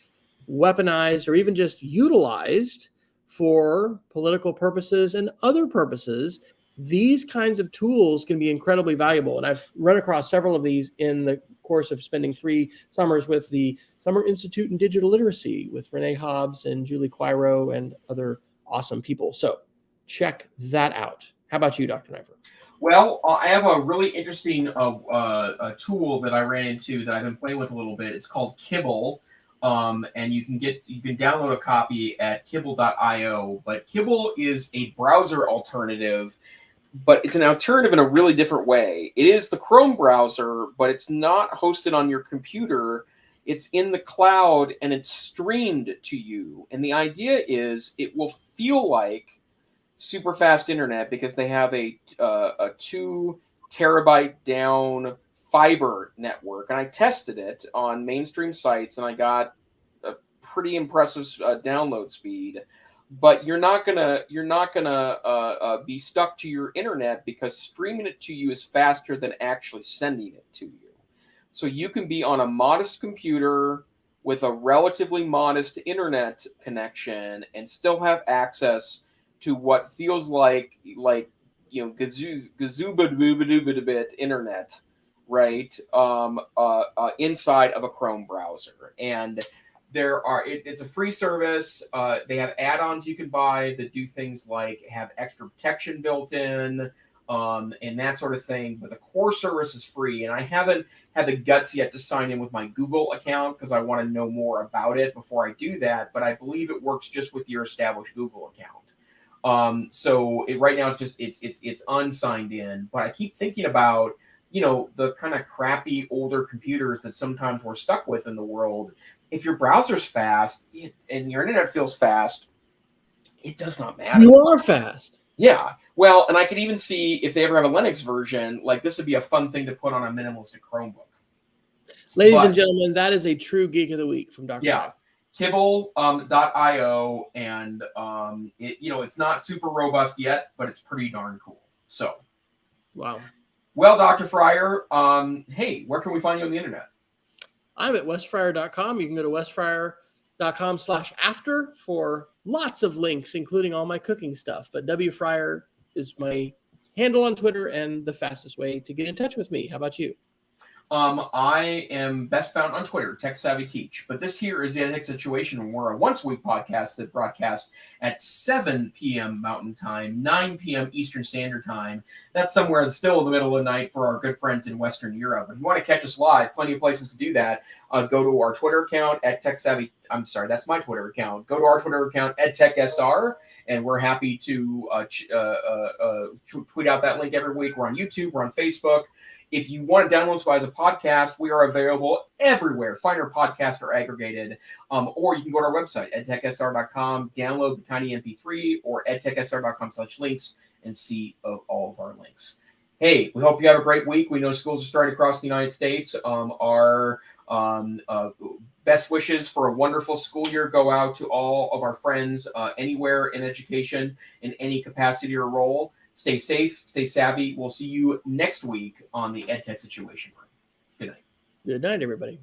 weaponized or even just utilized for political purposes and other purposes, these kinds of tools can be incredibly valuable. And I've run across several of these in the course of spending 3 summers with the Summer Institute in Digital Literacy with Renee Hobbs and Julie Quiro and other awesome people. So check that out. How about you, Dr. Neiffer? Well, I have a really interesting a tool that I ran into that I've been playing with a little bit. It's called Kibble. And you can download a copy at Kibble.io. But Kibble is a browser alternative, but it's an alternative in a really different way. It is the Chrome browser, but it's not hosted on your computer. It's in the cloud and it's streamed to you. And the idea is it will feel like super fast internet because they have a 2 terabyte down fiber network, and I tested it on mainstream sites and I got a pretty impressive download speed. But you're not gonna be stuck to your internet because streaming it to you is faster than actually sending it to you. So you can be on a modest computer with a relatively modest internet connection and still have access to what feels like gazooba-dooba-dooba-bit internet, right? Inside of a Chrome browser. And it's a free service. They have add-ons you can buy that do things like have extra protection built in, and that sort of thing. But the core service is free, and I haven't had the guts yet to sign in with my Google account because I want to know more about it before I do that. But I believe it works just with your established Google account. So right now it's unsigned in. But I keep thinking about the kind of crappy older computers that sometimes we're stuck with in the world. If your browser's fast and your internet feels fast, it does not matter. You are fast. Yeah. Well, and I could even see if they ever have a Linux version, like this would be a fun thing to put on a minimalistic Chromebook. Ladies and gentlemen, that is a true Geek of the Week from Dr. Yeah. Kibble.io, and it's not super robust yet, but it's pretty darn cool. So, wow. Well, Dr. Fryer, hey, where can we find you on the internet? I'm at wesfryer.com. You can go to wesfryer.com/after for lots of links, including all my cooking stuff. But wfryer is my handle on Twitter and the fastest way to get in touch with me. How about you? I am best found on Twitter, Tech Savvy Teach. But this here is the EdTech Situation. We're a once-a-week podcast that broadcasts at 7 p.m. Mountain Time, 9 p.m. Eastern Standard Time. That's somewhere still in the middle of the night for our good friends in Western Europe. If you want to catch us live, plenty of places to do that. Go to our Twitter account at Tech Savvy. I'm sorry, that's my Twitter account. Go to our Twitter account, EdTechSR, and we're happy to tweet out that link every week. We're on YouTube. We're on Facebook. If you want to download us as a podcast, we are available everywhere. Find our podcast or aggregated. Or you can go to our website, edtechsr.com, download the tiny MP3, or edtechsr.com/links and see all of our links. Hey, we hope you have a great week. We know schools are starting across the United States. Our best wishes for a wonderful school year go out to all of our friends anywhere in education in any capacity or role. Stay safe, stay savvy. We'll see you next week on the EdTech Situation Room. Good night. Good night, everybody.